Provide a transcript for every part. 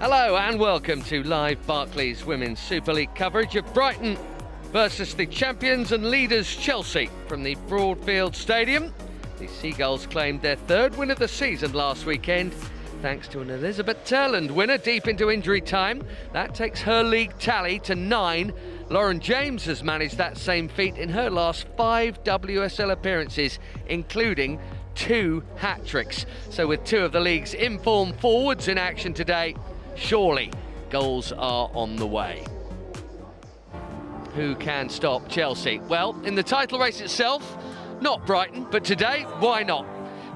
Hello and welcome to live Barclays Women's Super League coverage of Brighton versus the champions and leaders Chelsea from the Broadfield Stadium. The Seagulls claimed their third win of the season last weekend thanks to an Elizabeth Turland winner deep into injury time. That takes her league tally to 9. Lauren James has managed that same feat in her last 5 WSL appearances, including 2 hat-tricks. So with 2 of the league's informed forwards in action today, surely goals are on the way. Who can stop Chelsea? Well, in the title race itself, not Brighton, but today, why not?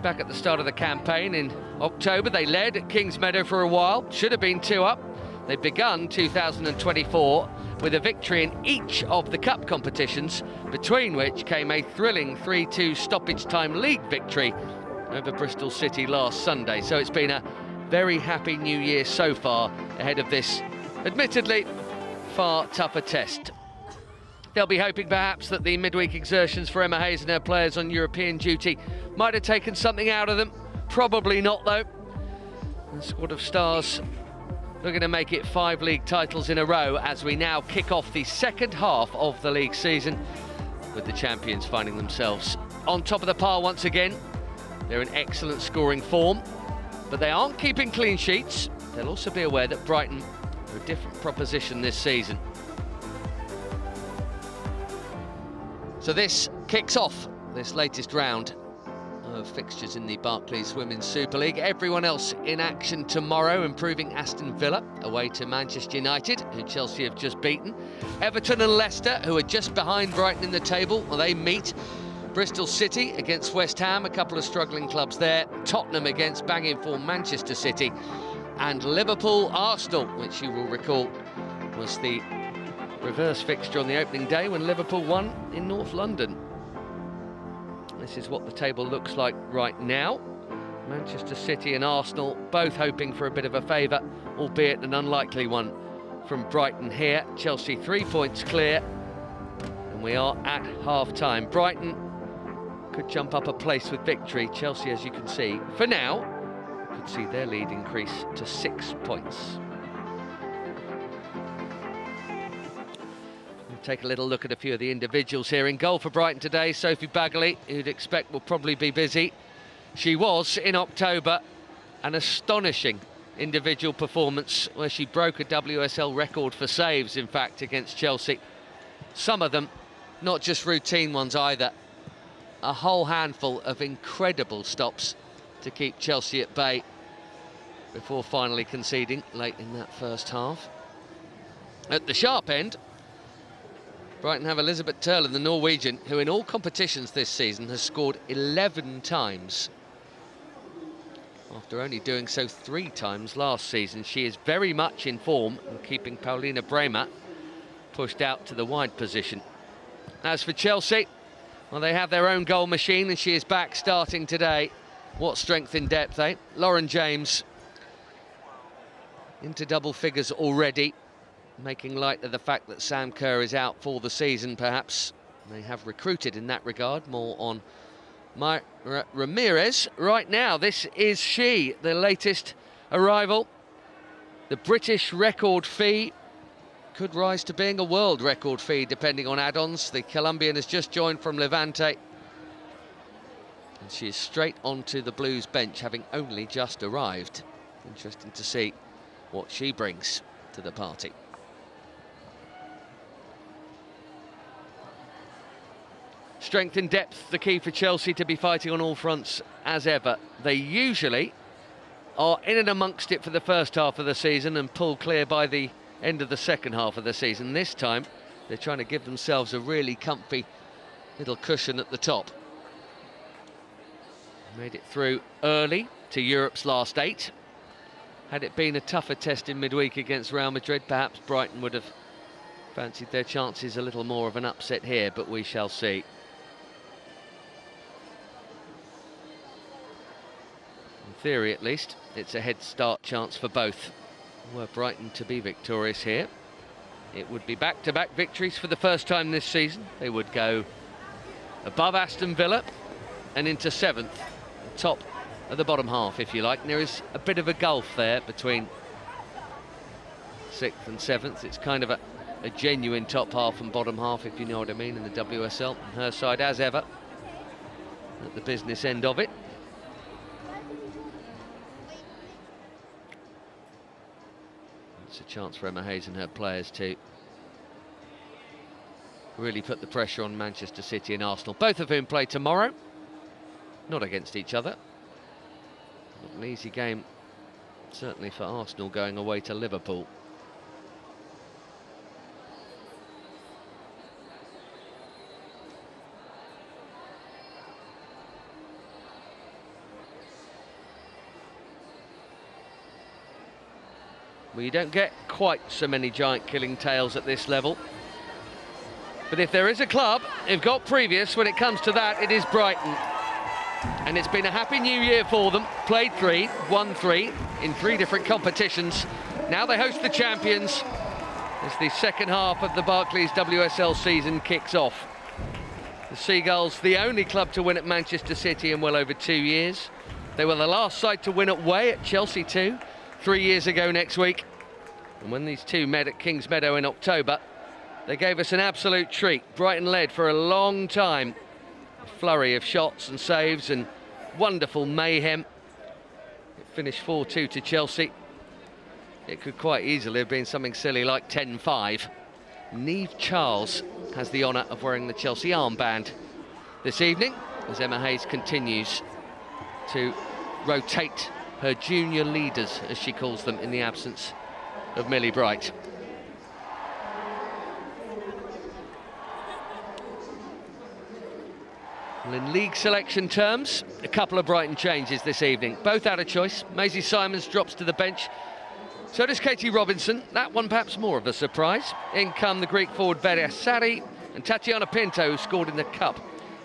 Back at the start of the campaign in October, they led at Kingsmeadow for a while, should have been 2 up. They've begun 2024 with a victory in each of the cup competitions, between which came a thrilling 3-2 stoppage time league victory over Bristol City last Sunday. So it's been a very happy new year so far ahead of this, admittedly, far tougher test. They'll be hoping perhaps that the midweek exertions for Emma Hayes and her players on European duty might have taken something out of them. Probably not, though. The squad of stars looking to make it 5 league titles in a row as we now kick off the second half of the league season, with the champions finding themselves on top of the pile once again. They're in excellent scoring form, but they aren't keeping clean sheets. They'll also be aware that Brighton are a different proposition this season. So this kicks off this latest round of fixtures in the Barclays Women's Super League. Everyone else in action tomorrow, improving Aston Villa away to Manchester United, who Chelsea have just beaten. Everton and Leicester, who are just behind Brighton in the table, well, they meet. Bristol City against West Ham, a couple of struggling clubs there. Tottenham against banging form Manchester City. And Liverpool-Arsenal, which you will recall was the reverse fixture on the opening day when Liverpool won in North London. This is what the table looks like right now. Manchester City and Arsenal both hoping for a bit of a favour, albeit an unlikely one from Brighton here. Chelsea 3 points clear, and we are at half-time. Brighton could jump up a place with victory. Chelsea, as you can see, for now, could see their lead increase to 6 points. Take a little look at a few of the individuals here. In goal for Brighton today, Sophie Bagley, who'd expect will probably be busy. She was, in October, an astonishing individual performance where she broke a WSL record for saves, in fact, against Chelsea. Some of them, not just routine ones either. A whole handful of incredible stops to keep Chelsea at bay before finally conceding late in that first half. At the sharp end, Brighton have Elizabeth Turland, the Norwegian, who in all competitions this season has scored 11 times. After only doing so 3 times last season, she is very much in form and keeping Paulina Bremer pushed out to the wide position. As for Chelsea, well, they have their own goal machine and she is back starting today. What strength in depth, eh? Lauren James into double figures already, making light of the fact that Sam Kerr is out for the season, perhaps. They have recruited in that regard. More on Myra Ramirez. Right now, this is she, the latest arrival. The British record fee could rise to being a world record fee, depending on add-ons. The Colombian has just joined from Levante, and she is straight onto the Blues bench, having only just arrived. Interesting to see what she brings to the party. Strength and depth, the key for Chelsea to be fighting on all fronts as ever. They usually are in and amongst it for the first half of the season and pull clear by the end of the second half of the season. This time, they're trying to give themselves a really comfy little cushion at the top. Made it through early to Europe's last 8. Had it been a tougher test in midweek against Real Madrid, perhaps Brighton would have fancied their chances a little more of an upset here, but we shall see. Theory at least, it's a head start chance for both. Were Brighton to be victorious here, it would be back-to-back victories for the first time this season. They would go above Aston Villa and into 7th, the top of the bottom half, if you like. And there is a bit of a gulf there between 6th and 7th. It's kind of a genuine top half and bottom half, if you know what I mean, in the WSL. And her side, as ever, at the business end of it. It's a chance for Emma Hayes and her players to really put the pressure on Manchester City and Arsenal, both of whom play tomorrow, not against each other. Not an easy game, certainly for Arsenal, going away to Liverpool. Well, you don't get quite so many giant killing tales at this level. But if there is a club who've got previous when it comes to that, it is Brighton. And it's been a happy new year for them. Played 3, won 3 in 3 different competitions. Now they host the champions as the second half of the Barclays WSL season kicks off. The Seagulls, the only club to win at Manchester City in well over 2 years. They were the last side to win away at Chelsea too, 3 years ago next week. And when these two met at Kings Meadow in October, they gave us an absolute treat. Brighton led for a long time. A flurry of shots and saves and wonderful mayhem. It finished 4-2 to Chelsea. It could quite easily have been something silly like 10-5. Niamh Charles has the honour of wearing the Chelsea armband this evening as Emma Hayes continues to rotate her junior leaders, as she calls them, in the absence of Millie Bright. Well, in league selection terms, a couple of Brighton changes this evening, both out of choice. Maisie Simons drops to the bench, so does Katie Robinson. That one perhaps more of a surprise. In come the Greek forward Beria Sari and Tatiana Pinto, who scored in the Cup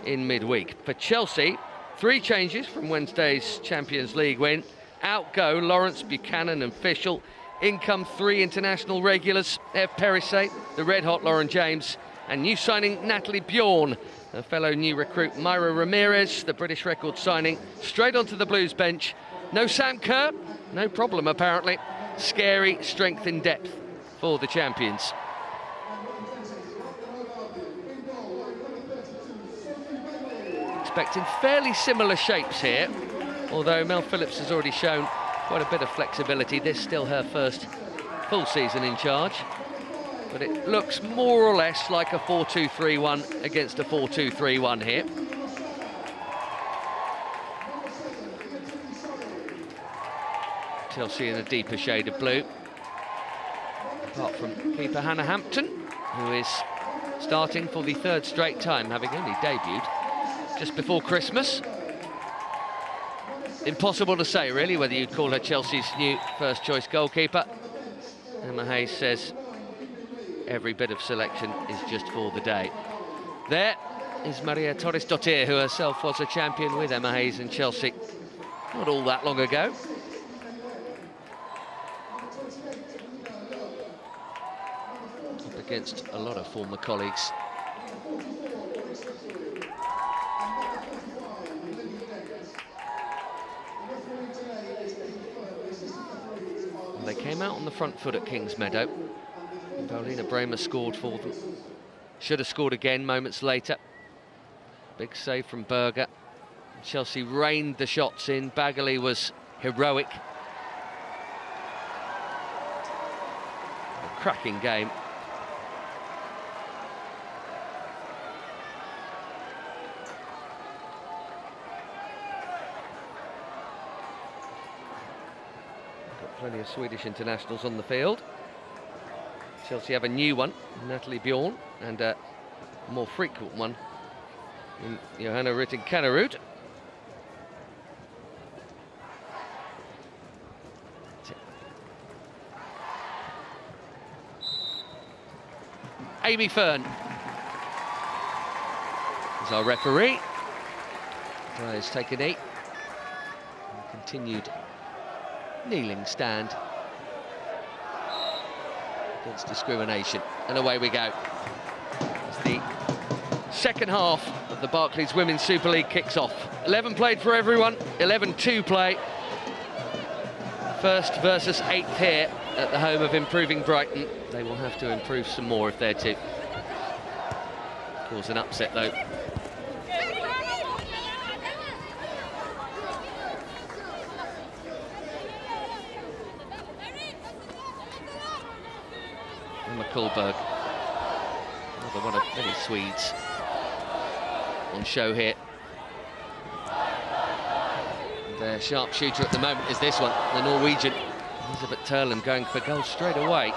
in midweek. For Chelsea, 3 changes from Wednesday's Champions League win. Out go Lawrence, Buchanan and Fischel. In come 3 international regulars, Eve Perisset, the red-hot Lauren James, and new signing Natalie Bjorn. Her fellow new recruit Myra Ramirez, the British record signing, straight onto the Blues bench. No Sam Kerr, no problem apparently. Scary strength in depth for the champions. Expecting fairly similar shapes here, although Mel Phillips has already shown quite a bit of flexibility. This is still her first full season in charge. But it looks more or less like a 4-2-3-1 against a 4-2-3-1 here. Chelsea in a deeper shade of blue. Apart from keeper Hannah Hampton, who is starting for the 3rd straight time, having only debuted just before Christmas. Impossible to say, really, whether you'd call her Chelsea's new first-choice goalkeeper. Emma Hayes says every bit of selection is just for the day. There is Maria Torres-Dottir, who herself was a champion with Emma Hayes and Chelsea not all that long ago. Up against a lot of former colleagues. They came out on the front foot at Kings Meadow. Paulina Bremer scored for them. Should have scored again moments later. Big save from Berger. Chelsea rained the shots in. Bagley was heroic. A cracking game. Plenty of Swedish internationals on the field. Chelsea have a new one, Natalie Bjorn, and a more frequent one in Johanna Rytting-Kanerud. Amy Fern is our referee. Players take a knee. Continued kneeling stand against discrimination, and away we go. As the second half of the Barclays Women's Super League kicks off. 11 played for everyone, 11 to play. First versus 8th here at the home of improving Brighton. They will have to improve some more if they're to cause an upset, though. And McCulberg, another one of many Swedes on show here. Their sharpshooter at the moment is this one, the Norwegian Elisabeth Terland, going for goal straight away.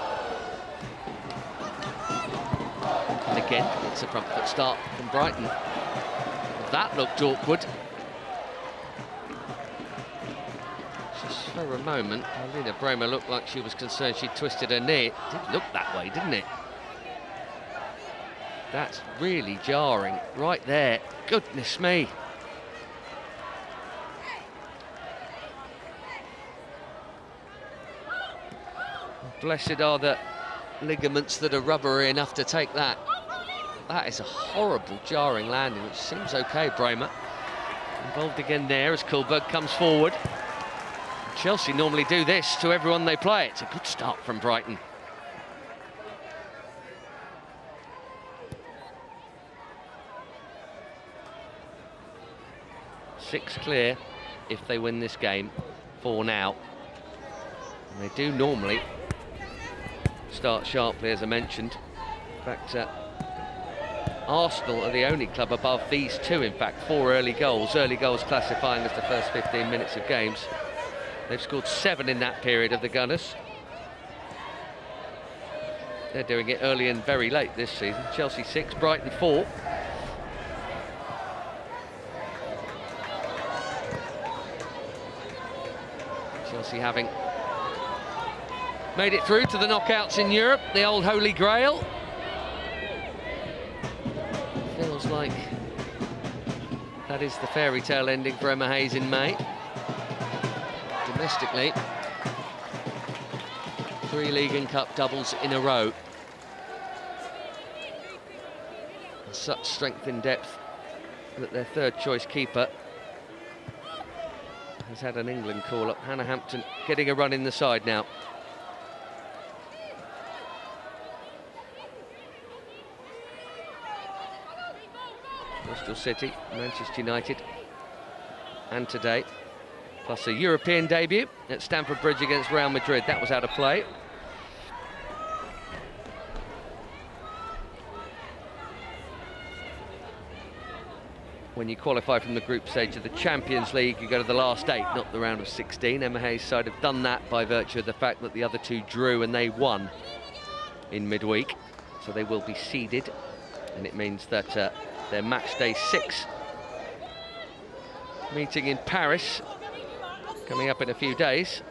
And again, it's a front foot start from Brighton. That looked awkward. Just for a moment, Alina Bremer looked like she was concerned she'd twisted her knee. It did look that way, didn't it? That's really jarring, right there. Goodness me. Blessed are the ligaments that are rubbery enough to take that. That is a horrible, jarring landing, which seems okay, Bremer. Involved again there as Kullberg comes forward. Chelsea normally do this to everyone they play. It's a good start from Brighton. Six clear if they win this game, 4 now. And they do normally start sharply, as I mentioned. In fact, Arsenal are the only club above these two, in fact, 4 early goals classifying as the first 15 minutes of games. They've scored 7 in that period of the Gunners. They're doing it early and very late this season. Chelsea 6, Brighton 4. Chelsea having made it through to the knockouts in Europe, the old Holy Grail. Feels like that is the fairy tale ending for Emma Hayes in May. Domestically, 3 League and Cup doubles in a row. And such strength in depth that their third choice keeper has had an England call-up. Hannah Hampton getting a run in the side now. Bristol City, Manchester United, and today, plus a European debut at Stamford Bridge against Real Madrid. That was out of play. When you qualify from the group stage of the Champions League, you go to the last 8, not the round of 16. Emma Hayes' side have done that by virtue of the fact that the other 2 drew and they won in midweek. So they will be seeded, and it means that their match day 6 meeting in Paris, coming up in a few days,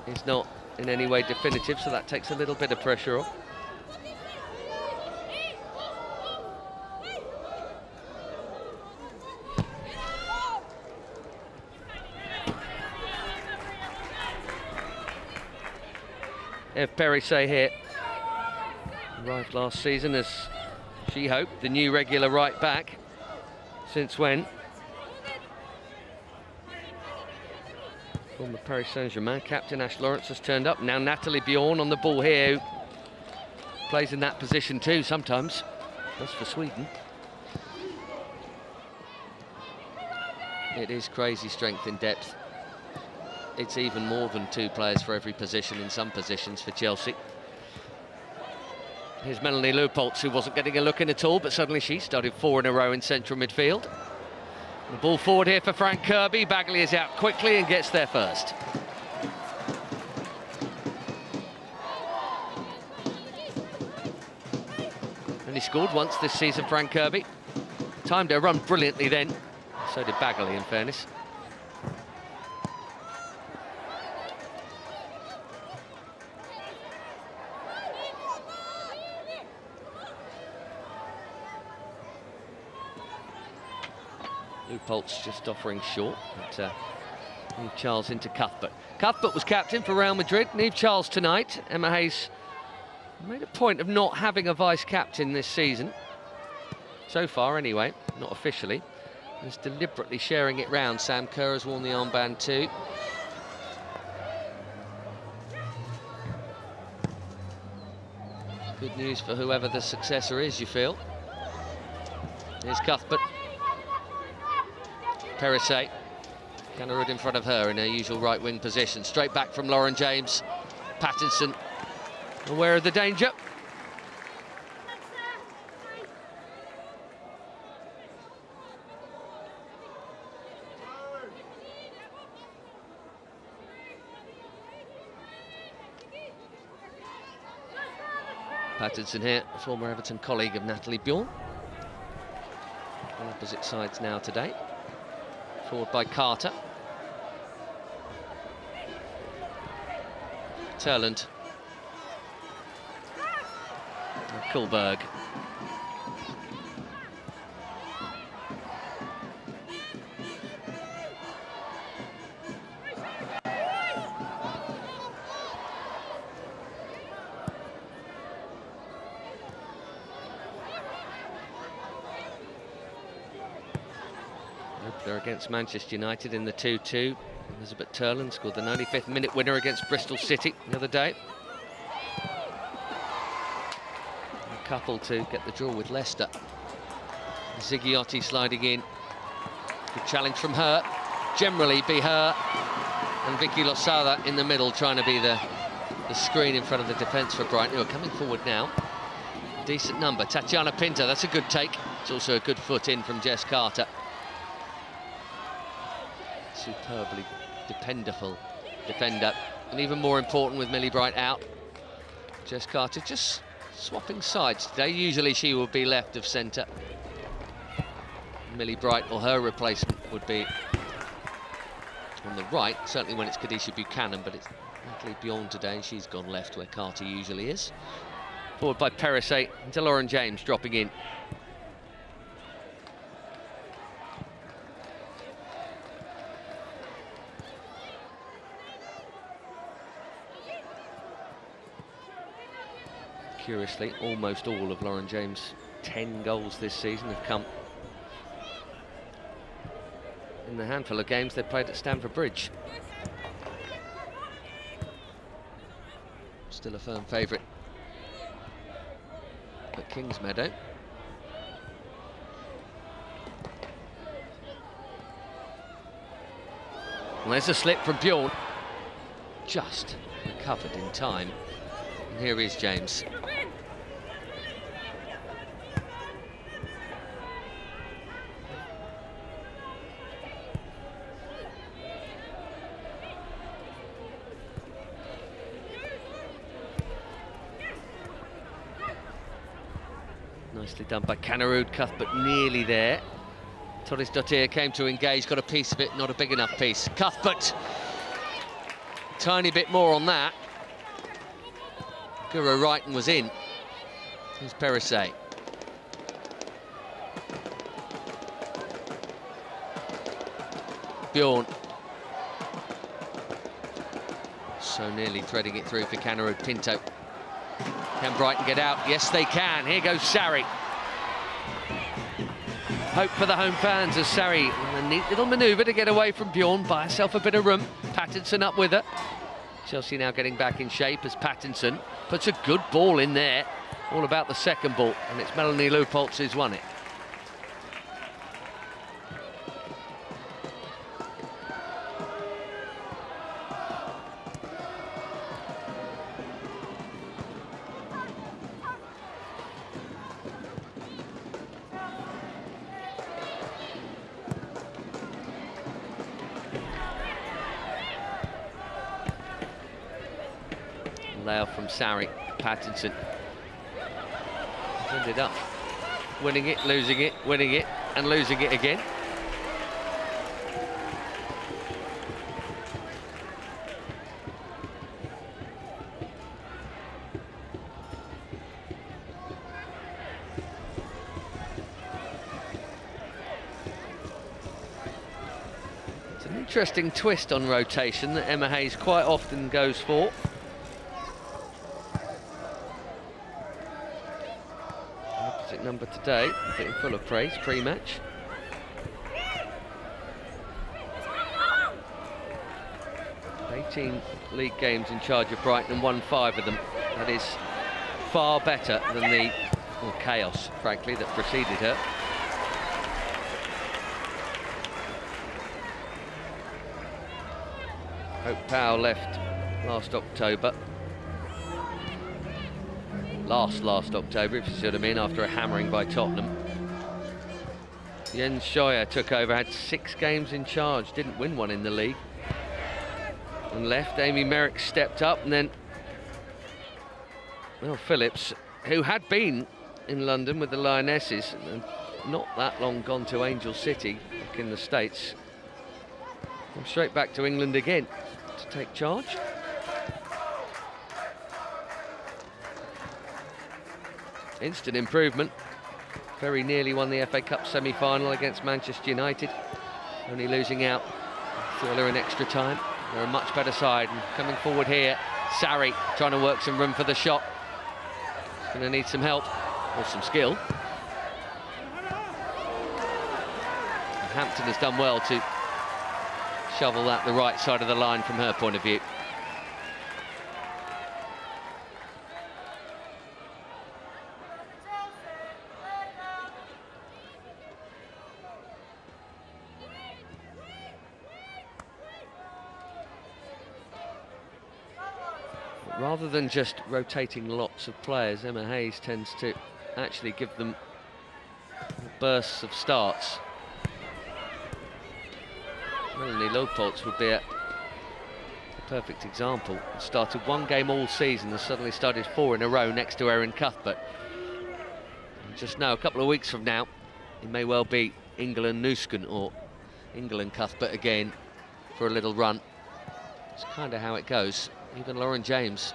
is not in any way definitive, so that takes a little bit of pressure off. Eve Perisset here, arrived last season as she hoped, the new regular right back. Since when? Former Paris Saint-Germain captain Ash Lawrence has turned up. Now Natalie Bjorn on the ball here, who plays in that position too sometimes. That's for Sweden. It is crazy strength in depth. It's even more than 2 players for every position in some positions for Chelsea. Here's Melanie Leupolz, who wasn't getting a look in at all, but suddenly she started 4 in a row in central midfield. The ball forward here for Frank Kirby. Bagley is out quickly and gets there first. Only scored once this season, Frank Kirby. Timed her run brilliantly then. So did Bagley, in fairness. Leupolz just offering short, but Niamh Charles into Cuthbert. Cuthbert was captain for Real Madrid. Niamh Charles tonight. Emma Hayes made a point of not having a vice-captain this season. So far, anyway, not officially. Is deliberately sharing it round. Sam Kerr has worn the armband too. Good news for whoever the successor is, you feel. Here's Cuthbert. Perisset. Canarud in front of her in her usual right wing position. Straight back from Lauren James. Pattinson aware of the danger. Pattinson here, a former Everton colleague of Natalie Bjorn. On opposite sides now today. Forward by Carter. Turland. And Kullberg. Opener against Manchester United in the 2-2. Elizabeth Turland scored the 95th minute winner against Bristol City the other day. A couple to get the draw with Leicester. Ziggiotti sliding in. Good challenge from her. Generally be her and Vicky Losada in the middle, trying to be the screen in front of the defence for Brighton, who are coming forward now. Decent number. Tatiana Pinto, that's a good take. It's also a good foot in from Jess Carter. Superbly dependable defender, and even more important with Millie Bright out. Jess Carter just swapping sides today. Usually she would be left of centre. Millie Bright or her replacement would be on the right, certainly when it's Kadisha Buchanan, but it's Natalie Bjorn today, and she's gone left where Carter usually is. Forward by Perisset into Lauren James dropping in. Curiously, almost all of Lauren James' 10 goals this season have come in the handful of games they played at Stamford Bridge. Still a firm favourite at Kingsmeadow. And there's a slip from Bjorn. Just recovered in time. And here is James. Nicely done by Canarud. Cuthbert nearly there. Torres Dottir came to engage, got a piece of it, not a big enough piece. Cuthbert, tiny bit more on that. Guro Wrighton was in. Here's Perisset. Bjorn. So nearly threading it through for Canarud. Pinto. Can Brighton get out? Yes, they can. Here goes Sarri. Hope for the home fans as Sarri, a neat little manoeuvre to get away from Bjorn, buy herself a bit of room. Pattinson up with her. Chelsea now getting back in shape as Pattinson puts a good ball in there. All about the second ball, and it's Melanie Leupolz who's won it. Layoff from Sarri. Pattinson ended up winning it, losing it, winning it, and losing it again. It's an interesting twist on rotation that Emma Hayes quite often goes for. Number today, getting full of praise pre-match. "18 league games in charge of Brighton and won 5 of them. That is far better than the chaos, frankly, that preceded her. Hope Powell left last October. Last October, if you see what I mean, after a hammering by Tottenham. Jens Scheuer took over, had 6 games in charge, didn't win one in the league, and left. Amy Merrick stepped up, and then, well, Phillips, who had been in London with the Lionesses, and not that long gone to Angel City, back in the States, come straight back to England again to take charge. Instant improvement. Very nearly won the FA Cup semi-final against Manchester United, only losing out Thriller in extra time. They're a much better side, and coming forward here, Sarri trying to work some room for the shot. Going to need some help, or some skill. And Hampton has done well to shovel that the right side of the line from her point of view. Rather than just rotating lots of players, Emma Hayes tends to actually give them bursts of starts. Melanie Lopoltz would be a perfect example. Started 1 game all season and suddenly started 4 in a row next to Erin Cuthbert. And just now, a couple of weeks from now, it may well be England Nusken or England Cuthbert again for a little run. It's kind of how it goes. Even Lauren James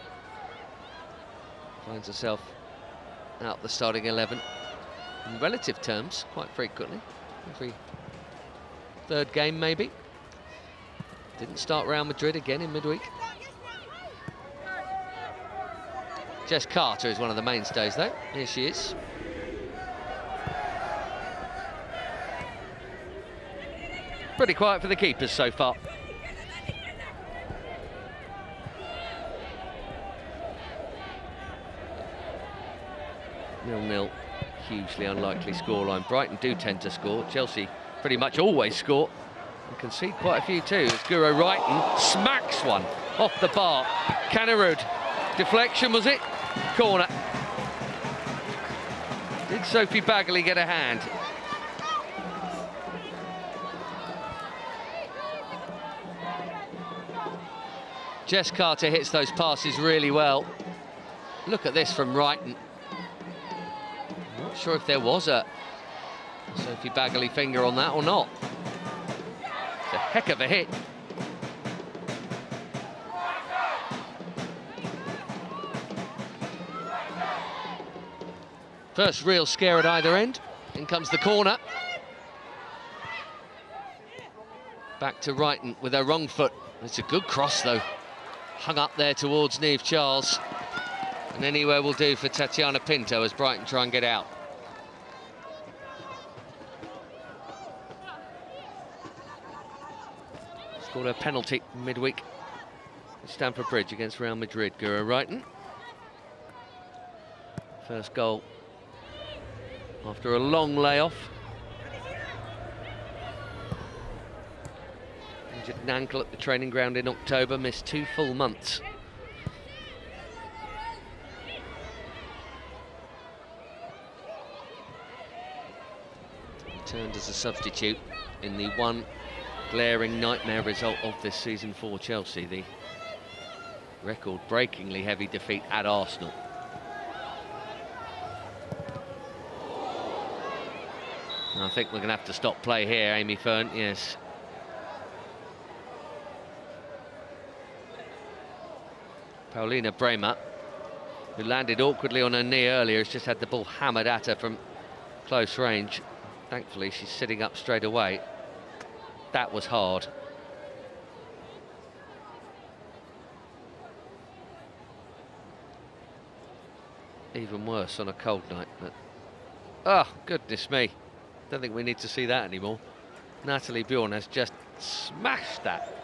finds herself out the starting 11 in relative terms quite frequently. Every 3rd game maybe. Didn't start Real Madrid again in midweek. Jess Carter is one of the mainstays though. Here she is. Pretty quiet for the keepers so far. 0-0, hugely unlikely scoreline. Brighton do tend to score. Chelsea pretty much always score and concede quite a few too. As Guro Reiten smacks one off the bar. Canarud, deflection was it? Corner. Did Sophie Bagley get a hand? Jess Carter hits those passes really well. Look at this from Reiten. Not sure if there was a Sophie Bagley finger on that or not. It's a heck of a hit. First real scare at either end. In comes the corner. Back to Reiten with her wrong foot. It's a good cross though. Hung up there towards Niamh Charles. And anywhere will do for Tatiana Pinto as Brighton try and get out. Scored a penalty midweek at Stamford Bridge against Real Madrid. Guro Reiten. First goal after a long layoff. Injured an ankle at the training ground in October, missed 2 full months. Turned as a substitute in the one glaring nightmare result of this season for Chelsea, the record-breakingly heavy defeat at Arsenal. And I think we're going to have to stop play here, Amy Fern, yes. Paulina Bremer, who landed awkwardly on her knee earlier, has just had the ball hammered at her from close range. Thankfully, she's sitting up straight away. That was hard. Even worse on a cold night. But oh, goodness me. Don't think we need to see that anymore. Natalie Bjorn has just smashed that.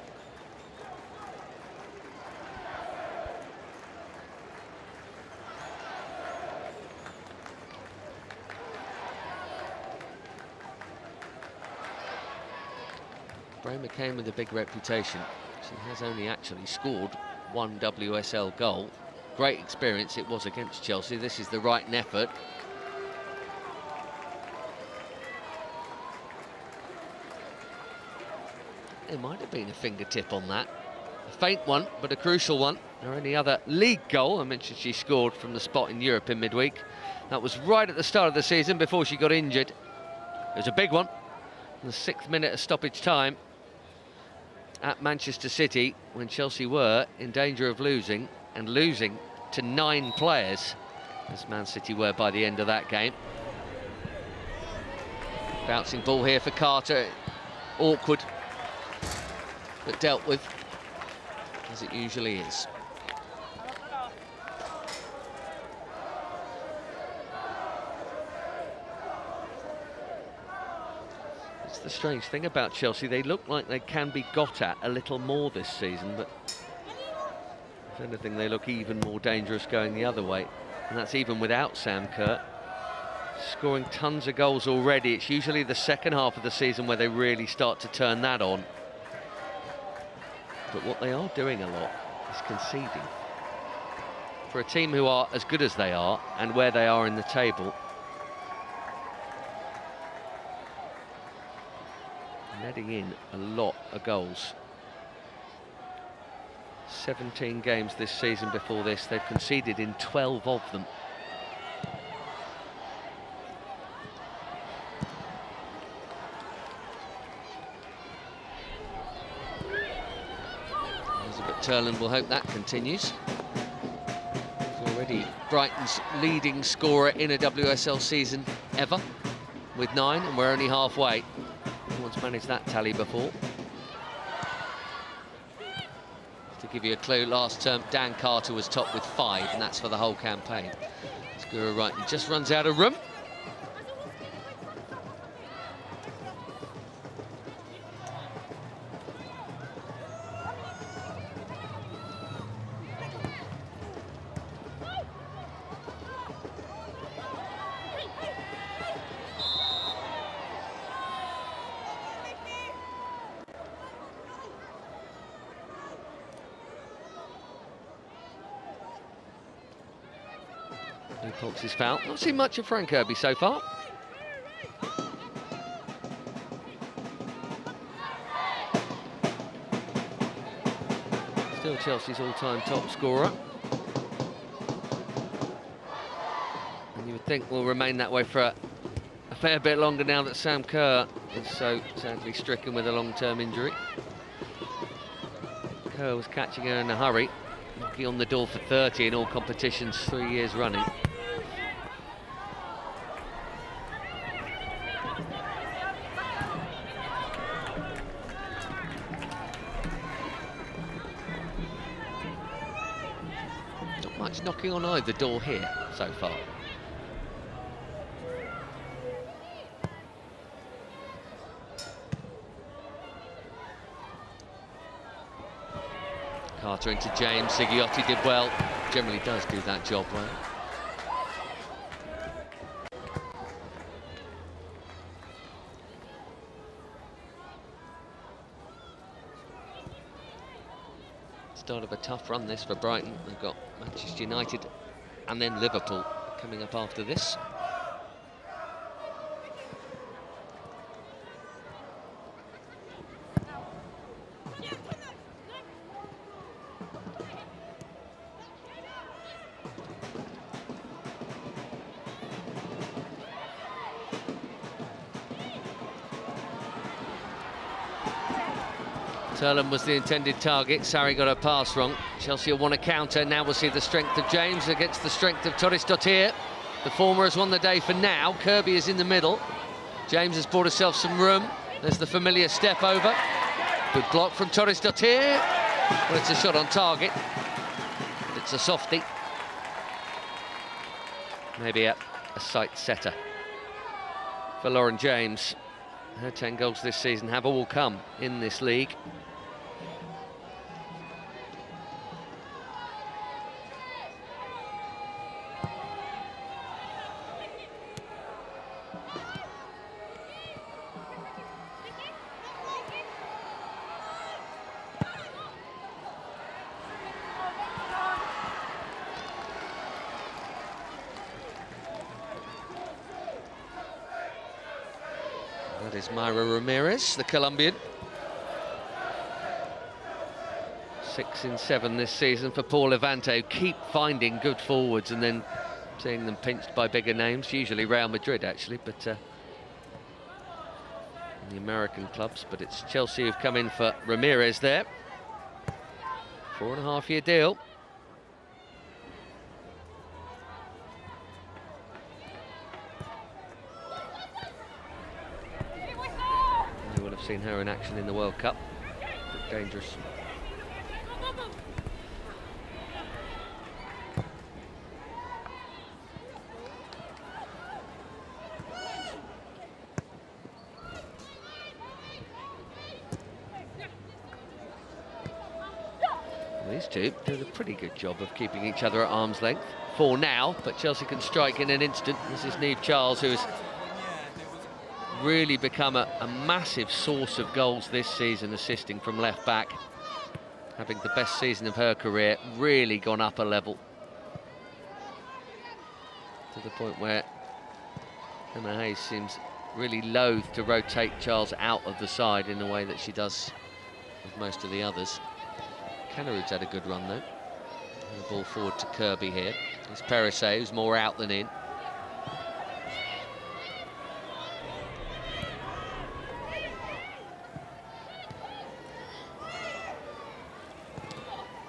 Bramer came with a big reputation. She has only actually scored one WSL goal. Great experience it was against Chelsea. This is the Brighton effort. There might have been a fingertip on that. A faint one, but a crucial one. Her only other league goal, I mentioned she scored from the spot in Europe in midweek. That was right at the start of the season before she got injured. It was a big one. In the 6th minute of stoppage time at Manchester City, when Chelsea were in danger of losing, and losing to 9 players, as Man City were by the end of that game. Bouncing ball here for Carter. Awkward, but dealt with, as it usually is. It's the strange thing about Chelsea. They look like they can be got at a little more this season, but if anything, they look even more dangerous going the other way. And that's even without Sam Kerr. Scoring tons of goals already. It's usually the second half of the season where they really start to turn that on. But what they are doing a lot is conceding. For a team who are as good as they are and where they are in the table, letting in a lot of goals. 17 games this season before this, they've conceded in 12 of them. Turland will hope that continues. He's already Brighton's leading scorer in a WSL season ever, with 9, and we're only halfway. No one's managed that tally before. To give you a clue, last term Dan Carter was top with 5, and that's for the whole campaign. Skura Brighton just runs out of room. His foul. Not seen much of Frank Kirby so far. Still Chelsea's all-time top scorer. And you would think will remain that way for a fair bit longer now that Sam Kerr is so sadly stricken with a long-term injury. Kerr was catching her in a hurry, knocking on the door for 30 in all competitions 3 years running. Knocking on either door here so far. Carter into James. Sigiotti did well. Generally does do that job well. Start of a tough run this for Brighton. They've got Manchester United and then Liverpool coming up after this. Turland was the intended target. Sarri got her pass wrong. Chelsea will want to counter. Now we'll see the strength of James against the strength of Torres Dottir. The former has won the day for now. Kirby is in the middle. James has bought herself some room. There's the familiar step over. Good block from Torres Dottir. Well, it's a shot on target. It's a softie. Maybe a sight setter for Lauren James. Her 10 goals this season have all come in this league. That is Myra Ramirez, the Colombian. 6 in 7 this season for Paul Levante, who keep finding good forwards and then seeing them pinched by bigger names, usually Real Madrid actually, but in the American clubs. But it's Chelsea who've come in for Ramirez there. 4.5-year deal. You will have seen her in action in the World Cup. But dangerous. These two do a pretty good job of keeping each other at arm's length for now, but Chelsea can strike in an instant. This is Niamh Charles, who has really become a massive source of goals this season, assisting from left back, having the best season of her career, really gone up a level to the point where Emma Hayes seems really loath to rotate Charles out of the side in the way that she does with most of the others. Canarud's had a good run though. And the ball forward to Kirby here. It's Perisset, who's more out than in.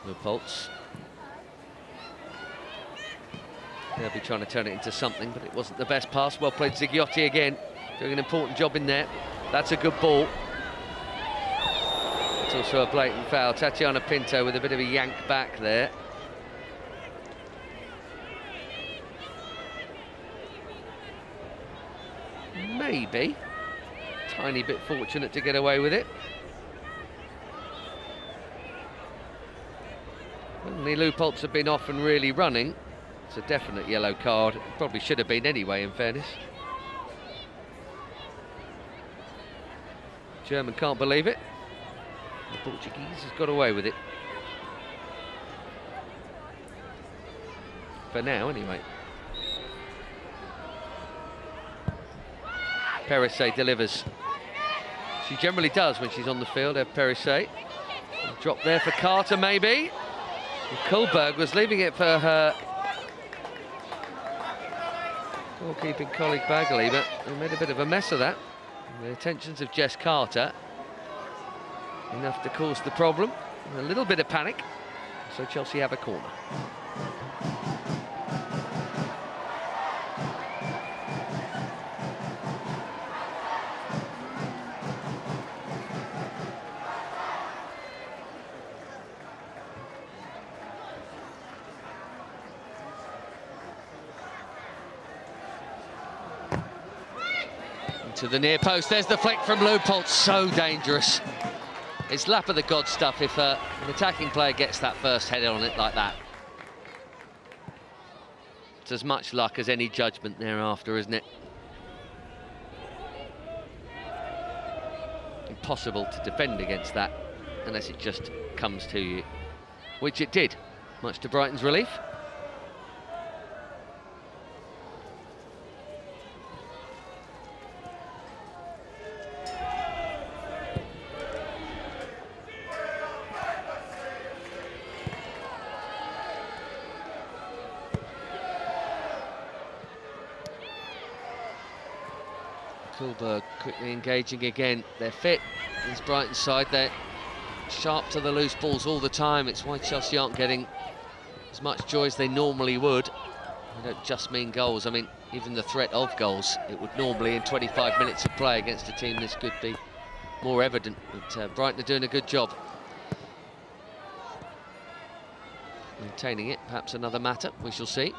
Leupolz. They'll be trying to turn it into something, but it wasn't the best pass. Well played, Zigliotti again, doing an important job in there. That's a good ball. It's also a blatant foul. Tatiana Pinto with a bit of a yank back there. Maybe. Tiny bit fortunate to get away with it. Only Leupolz have been off and really running. It's a definite yellow card. It probably should have been anyway, in fairness. German can't believe it. The Portuguese has got away with it. For now, anyway. Perisset delivers. She generally does when she's on the field, Perisset. Drop there for Carter, maybe. And Kullberg was leaving it for her goalkeeping colleague Bagley, but they made a bit of a mess of that. And the attentions of Jess Carter. Enough to cause the problem. A little bit of panic. So Chelsea have a corner. To the near post, there's the flick from Leupolz, so dangerous. It's lap of the god stuff if an attacking player gets that first head on it like that. It's as much luck as any judgment thereafter, isn't it? Impossible to defend against that unless it just comes to you, which it did, much to Brighton's relief. Kullberg quickly engaging again. They're fit, this Brighton side. They're sharp to the loose balls all the time. It's why Chelsea aren't getting as much joy as they normally would. They don't just mean goals. I mean, even the threat of goals, it would normally in 25 minutes of play against a team this could be more evident. But Brighton are doing a good job. Maintaining it, perhaps another matter, we shall see.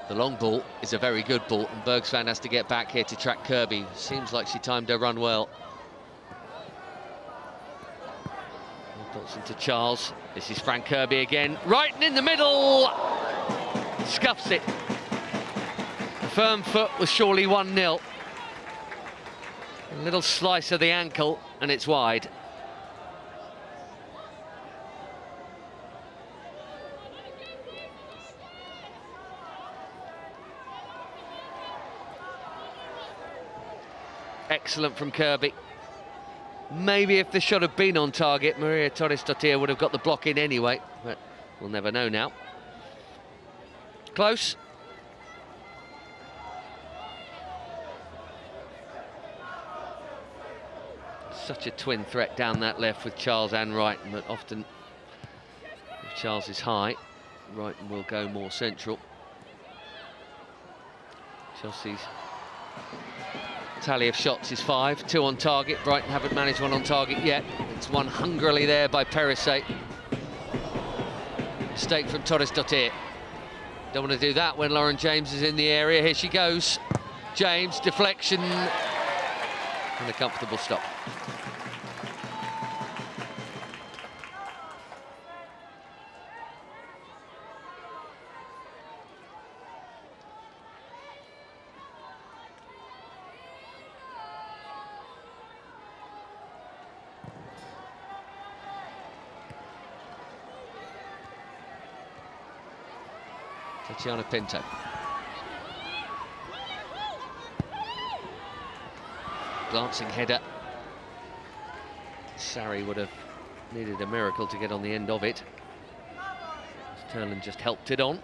The long ball is a very good ball, and Bergsvan has to get back here to track Kirby. Seems like she timed her run well. Bolts into Charles. This is Frank Kirby again. Right in the middle! Scuffs it. The firm foot was surely 1-0. A little slice of the ankle, and it's wide. excellent from Kirby. Maybe if the shot had been on target, Maria Torres-Dottir would have got the block in anyway, but we'll never know now. Close. Such a twin threat down that left with Charles and Brighton, but often if Charles is high, Brighton will go more central. Chelsea's tally of shots is 5, 2 on target. Brighton haven't managed one on target yet. It's one hungrily there by Perisic. Mistake from Torres-Dottir. Don't want to do that when Lauren James is in the area. Here she goes. James, deflection, and a comfortable stop. Tatiana Pinto. Glancing header. Sarri would have needed a miracle to get on the end of it. Turland just helped it on.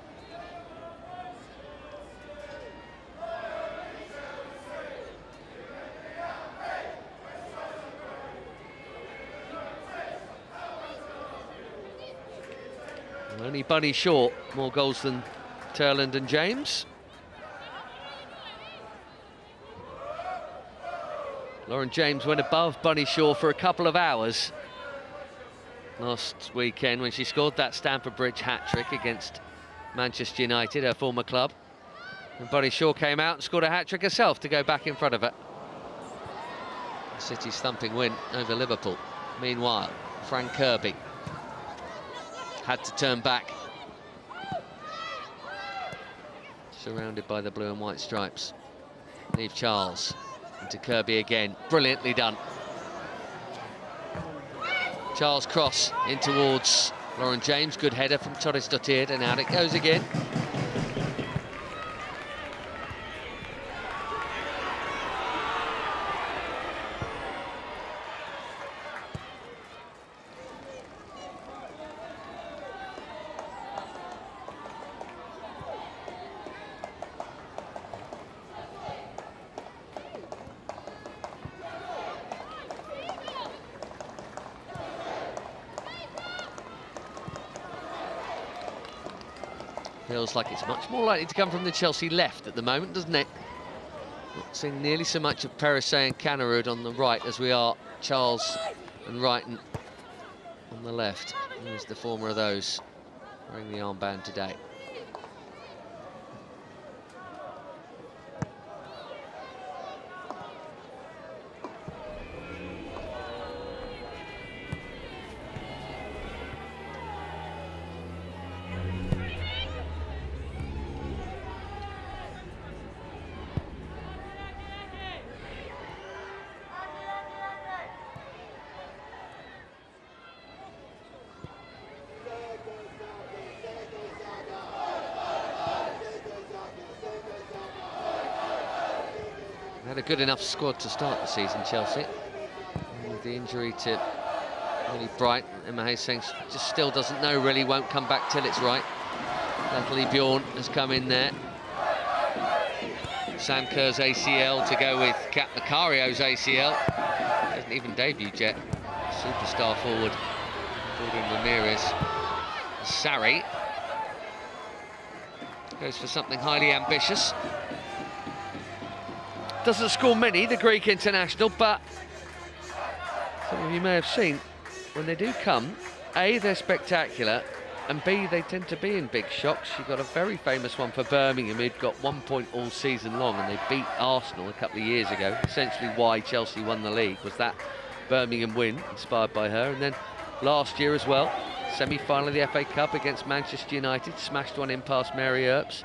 Only Bunny short, more goals than Turland and James. Lauren James went above Bunny Shaw for a couple of hours last weekend when she scored that Stamford Bridge hat-trick against Manchester United, her former club. And Bunny Shaw came out and scored a hat-trick herself to go back in front of her. City's thumping win over Liverpool. Meanwhile, Frank Kirby had to turn back, surrounded by the blue and white stripes. Niamh Charles into Kirby again, brilliantly done. Charles cross in towards Lauren James, good header from Torres-Dottir, and out it goes again. Feels like it's much more likely to come from the Chelsea left at the moment, doesn't it? Not seeing nearly so much of Perisic and Canarud on the right as we are Charles and Brighton on the left. There's the former of those wearing the armband today. Had a good enough squad to start the season, Chelsea. And with the injury to really Brighton, Emma Hayes saying she just still doesn't know, really won't come back till it's right. Natalie Bjorn has come in there. Sam Kerr's ACL to go with Kat Macario's ACL. Hasn't even debuted yet. Superstar forward, Jordan Ramirez. Sarri goes for something highly ambitious. Doesn't score many, the Greek international, but some of you may have seen, when they do come, A, they're spectacular, and B, they tend to be in big shocks. She got a very famous one for Birmingham, who'd got 1 point all season long, and they beat Arsenal a couple of years ago. Essentially why Chelsea won the league was that Birmingham win, inspired by her. And then last year as well, semi-final of the FA Cup against Manchester United, smashed one in past Mary Earps.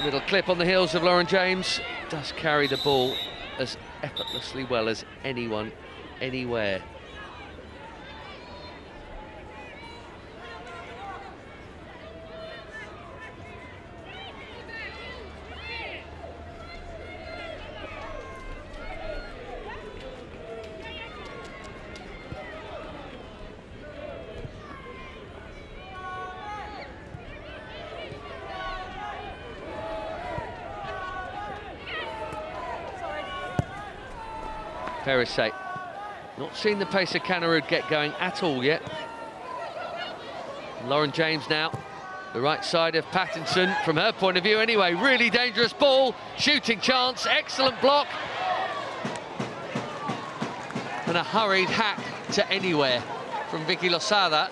Little clip on the heels of Lauren James, does carry the ball as effortlessly well as anyone, anywhere. Perisset. Not seen the pace of Canarud get going at all yet. Lauren James now, the right side of Pattinson, from her point of view anyway. Really dangerous ball, shooting chance, excellent block. And a hurried hack to anywhere from Vicky Losada.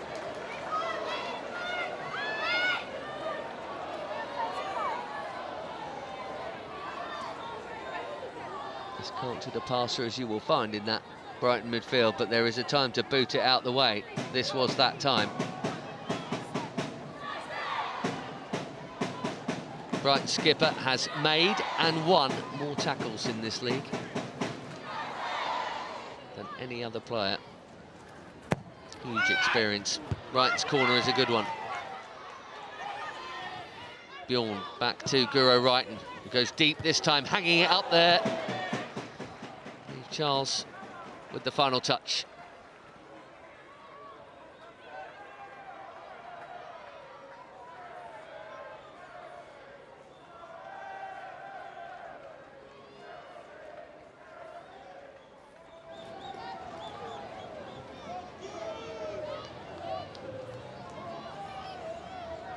As canted a passer as you will find in that Brighton midfield, but there is a time to boot it out the way. This was that time. Brighton skipper has made and won more tackles in this league than any other player. Huge experience. Brighton's corner is a good one. Bjorn back to Guro Wrighton, who goes deep this time, hanging it up there. Charles with the final touch.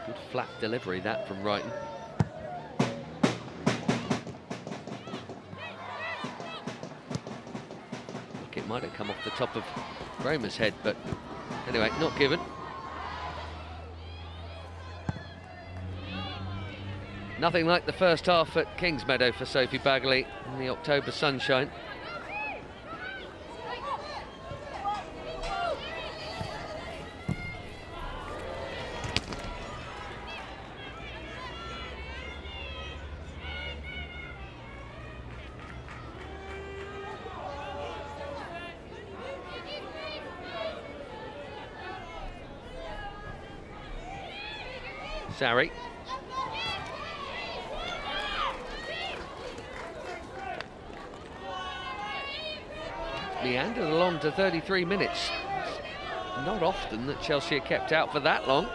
Good flat delivery that from Wrighton. It might have come off the top of Raymer's head, but anyway, not given. Nothing like the first half at Kingsmeadow for Sophie Bagley in the October sunshine. Sarri. Meandered along to 33 minutes. Not often that Chelsea are kept out for that long.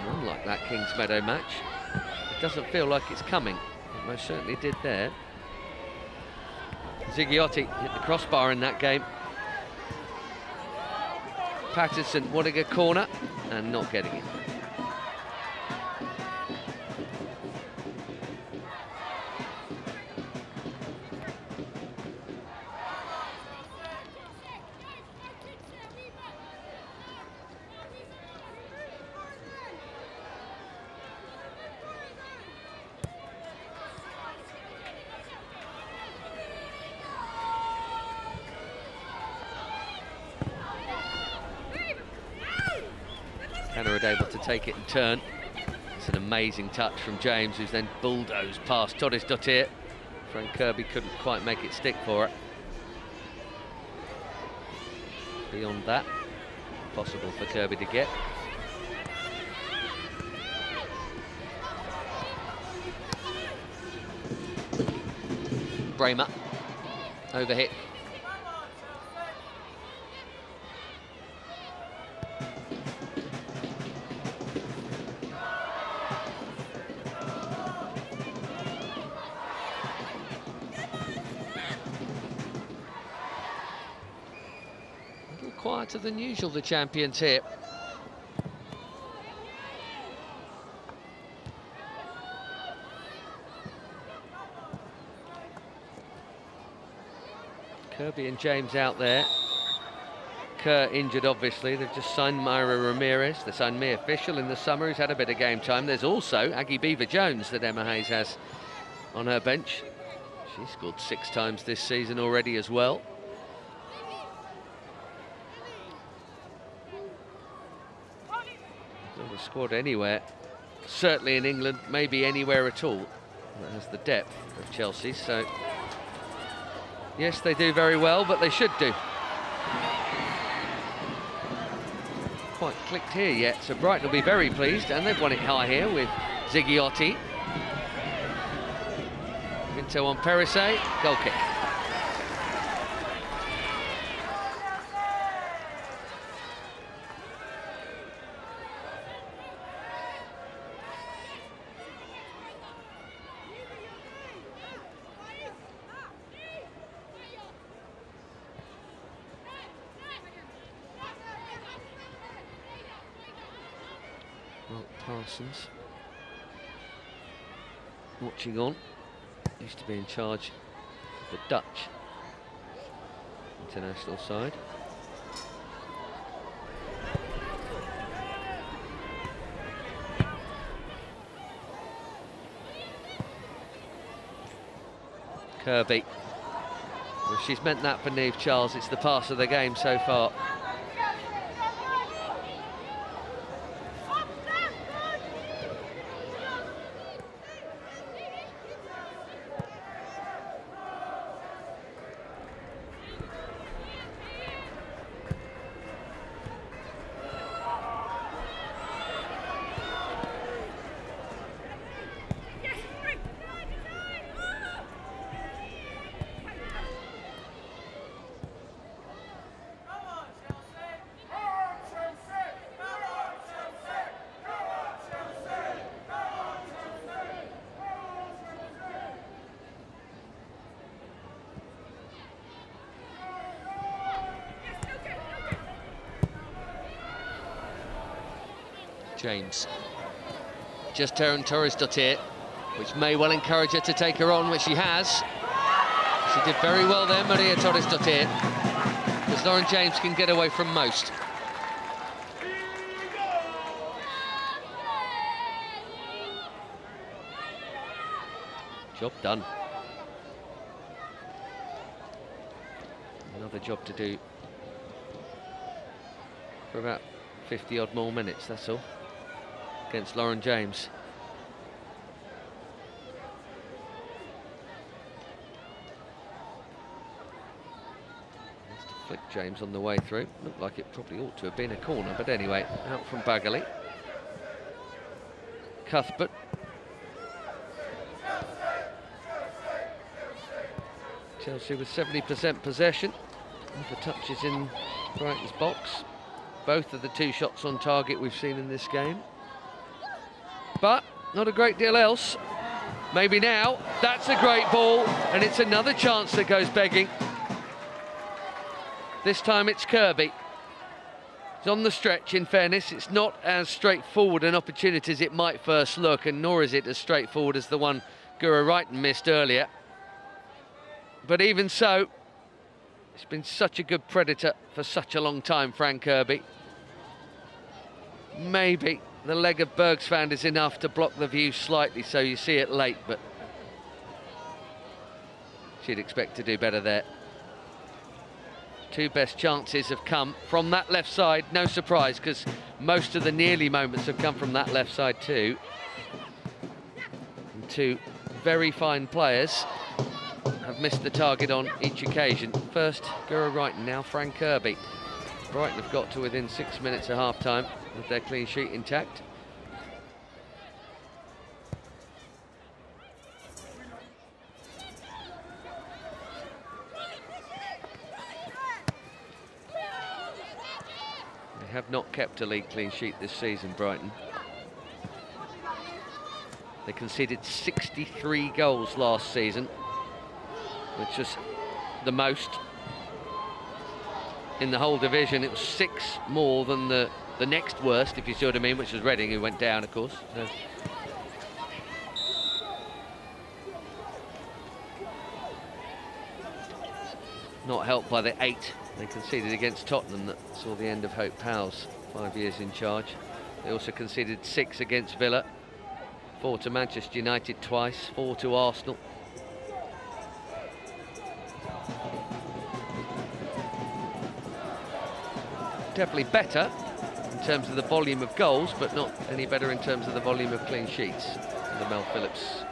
Unlike that Kingsmeadow match, it doesn't feel like it's coming. It most certainly did there. Zighiotti hit the crossbar in that game. Patterson wanting a corner and not getting it. Canarud able to take it and turn. It's an amazing touch from James, who's then bulldozed past Torres Dottir. Frank Kirby couldn't quite make it stick for it. Beyond that, possible for Kirby to get. Bramer, overhit. Quieter than usual, the champions here. Kirby and James out there. Kerr injured, obviously. They've just signed Myra Ramirez. They signed Mia Fischel in the summer, who's had a bit of game time. There's also Aggie Beaver-Jones that Emma Hayes has on her bench. She scored 6 times this season already as well. Not a squad anywhere, certainly in England, maybe anywhere at all, that has the depth of Chelsea. So yes, they do very well, but they should do. Quite clicked here yet, so Brighton will be very pleased, and they've won it high here with Zighiotti. Pinto on Perisset, goal kick. Parsons watching on. Used to be in charge of the Dutch international side. Kirby. Well, she's meant that for Niamh Charles. It's the pass of the game so far. James. Just her and Torres-Dottir, which may well encourage her to take her on, which she has. She did very well there, Maria Torres-Dottir, because Lauren James can get away from most. Job done. Another job to do for about 50 odd more minutes, that's all, against Lauren James. Has to flick James on the way through. Looked like it probably ought to have been a corner, but anyway, out from Bagley. Cuthbert. Chelsea with 70% possession. The touches in Brighton's box. Both of the two shots on target we've seen in this game. But not a great deal else. Maybe now. That's a great ball, and it's another chance that goes begging. This time it's Kirby. It's on the stretch, in fairness. It's not as straightforward an opportunity as it might first look, and nor is it as straightforward as the one Guro Reiten missed earlier. But even so, it's been such a good predator for such a long time, Fran Kirby. Maybe the leg of Bergsvand is enough to block the view slightly, so you see it late, but she'd expect to do better there. Two best chances have come from that left side. No surprise, because most of the nearly moments have come from that left side too. And two very fine players have missed the target on each occasion. First, Guro Reiten, now Fran Kirby. Brighton have got to within 6 minutes of half-time with their clean sheet intact. They have not kept a league clean sheet this season, Brighton. They conceded 63 goals last season, which was the most in the whole division. It was 6 more than the next worst, if you see what I mean, which was Reading, who went down, of course. So. Not helped by the 8 they conceded against Tottenham that saw the end of Hope Powell's 5 years in charge. They also conceded 6 against Villa, 4 to Manchester United twice, 4 to Arsenal. Definitely better in terms of the volume of goals, but not any better in terms of the volume of clean sheets under Mel Phillips.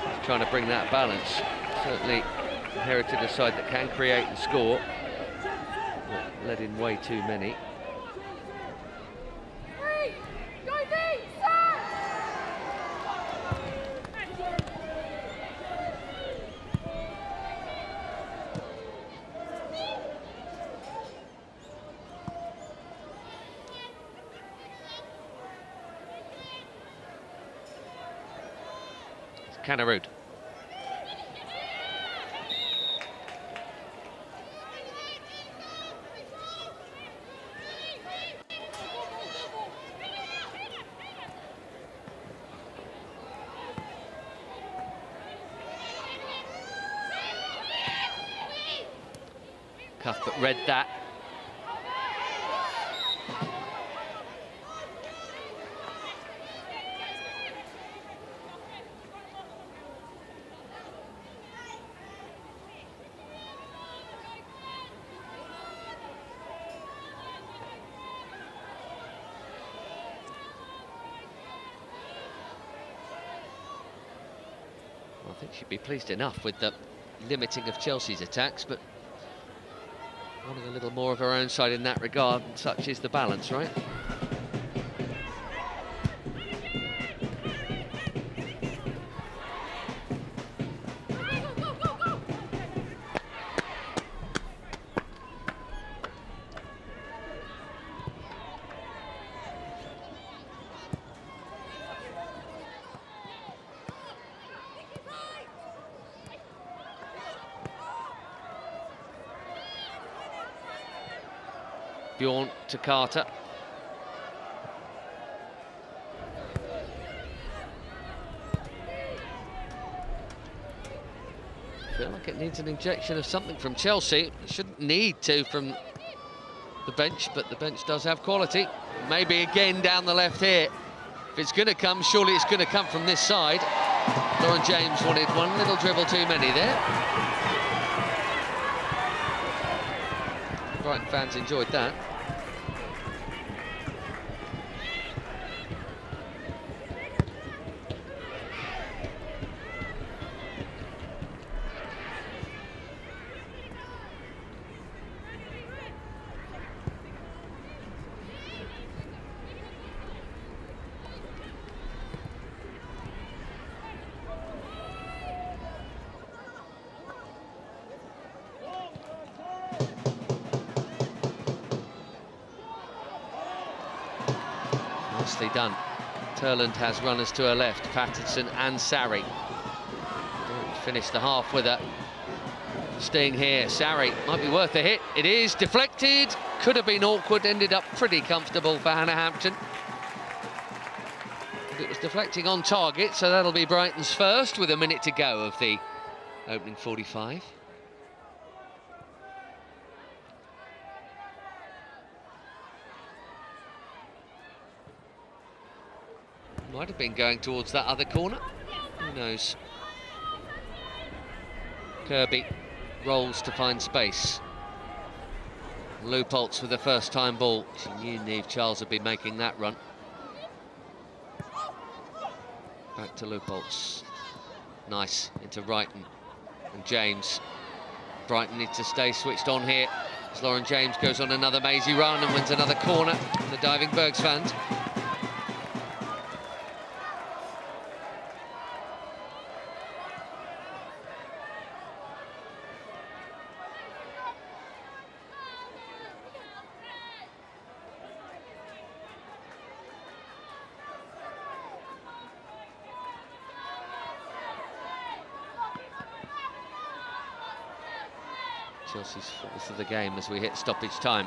He's trying to bring that balance. Certainly inherited a side that can create and score. Not let in way too many. Canarud. Cuthbert read that. I think she'd be pleased enough with the limiting of Chelsea's attacks, but wanting a little more of her own side in that regard, and such is the balance, right? Bjorn to Carter. Feel like it needs an injection of something from Chelsea. It shouldn't need to from the bench, but the bench does have quality. Maybe again down the left here. If it's going to come, surely it's going to come from this side. Lauren James wanted one little dribble too many there. Brighton fans enjoyed that. Nicely done. Turland has runners to her left, Patterson and Sarri. Don't finish the half with a sting here. Sarri might be worth a hit. It is deflected. Could have been awkward. Ended up pretty comfortable for Hannah Hampton. It was deflecting on target, so that'll be Brighton's first with a minute to go of the opening 45. Might have been going towards that other corner. Who knows? Kirby rolls to find space. Leupolz with the first-time ball. She knew Niamh Charles would be making that run. Back to Leupolz. Nice, into Brighton. And James. Brighton need to stay switched on here, as Lauren James goes on another mazy run and wins another corner from the diving Bergs fans. Chelsea's fourth of the game as we hit stoppage time.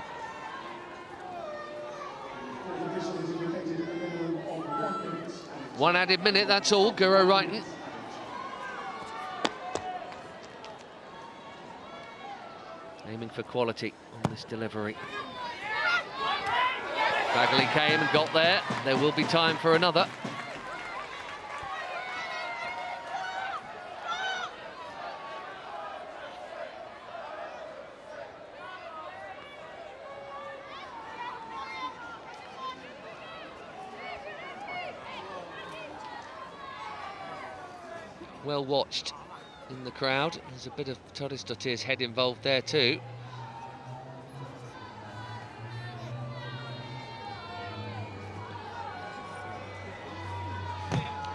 One added minute, that's all. Guro Wrighton. Aiming for quality on this delivery. Bagley came and got there. There will be time for another. Well watched in the crowd. There's a bit of Torresdottir's head involved there too.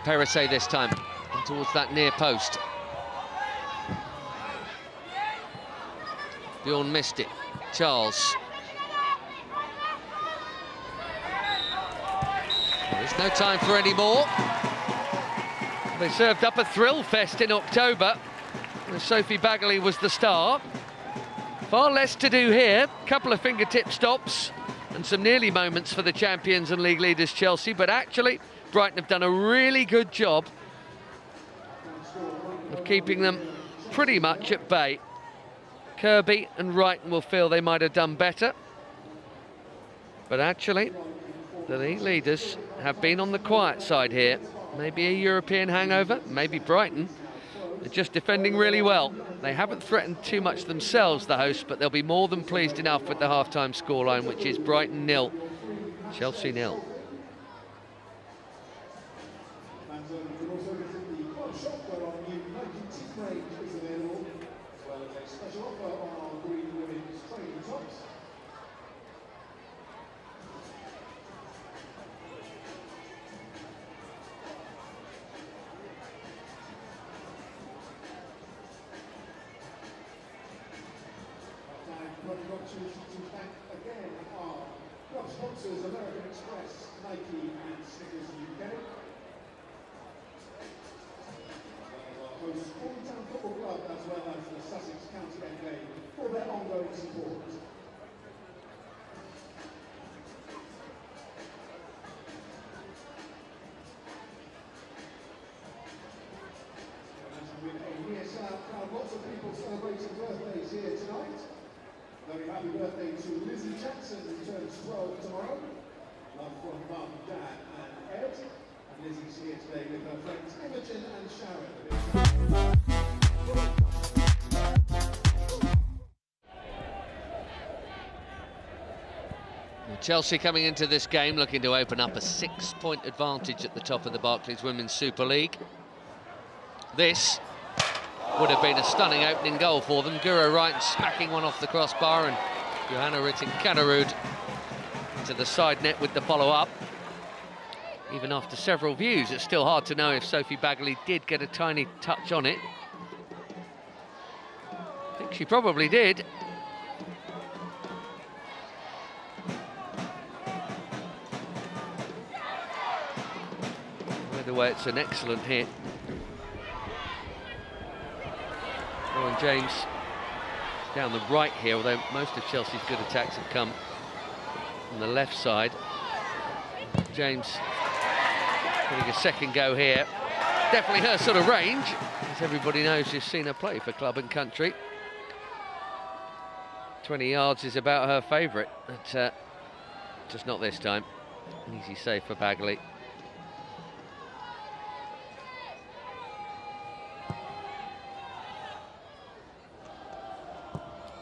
Perisset this time, and towards that near post. Bjorn missed it. Charles. There's no time for any more. They served up a thrill fest in October, and Sophie Bagley was the star. Far less to do here. Couple of fingertip stops and some nearly moments for the champions and league leaders Chelsea, but actually Brighton have done a really good job of keeping them pretty much at bay. Kirby and Brighton will feel they might have done better. But actually, the league leaders have been on the quiet side here. Maybe a European hangover, maybe Brighton. They're just defending really well. They haven't threatened too much themselves, the hosts, but they'll be more than pleased enough with the half-time scoreline, which is Brighton 0, Chelsea 0. Sponsors American Express, Nike and Snickers UK. Our host Town Football Club as well as the Sussex County FA for their ongoing support. And with a WSL crowd, lots of people celebrating birthdays here tonight. Very happy birthday to Lizzie Jackson, who turns 12 tomorrow. Love from Mum, Dad and Ed. And Lizzie's here today with her friends Imogen and Sharon. Chelsea coming into this game looking to open up a 6-point advantage at the top of the Barclays Women's Super League. This would have been a stunning opening goal for them. Guro Wright smacking one off the crossbar, and Johanna Ritten-Kanerud to the side net with the follow-up. Even after several views, it's still hard to know if Sophie Bagley did get a tiny touch on it. I think she probably did. Either way, it's an excellent hit. Lauren James down the right here, although most of Chelsea's good attacks have come on the left side. James getting a second go here. Definitely her sort of range, as everybody knows who's seen her play for club and country. 20 yards is about her favourite, but just not this time. An easy save for Bagley.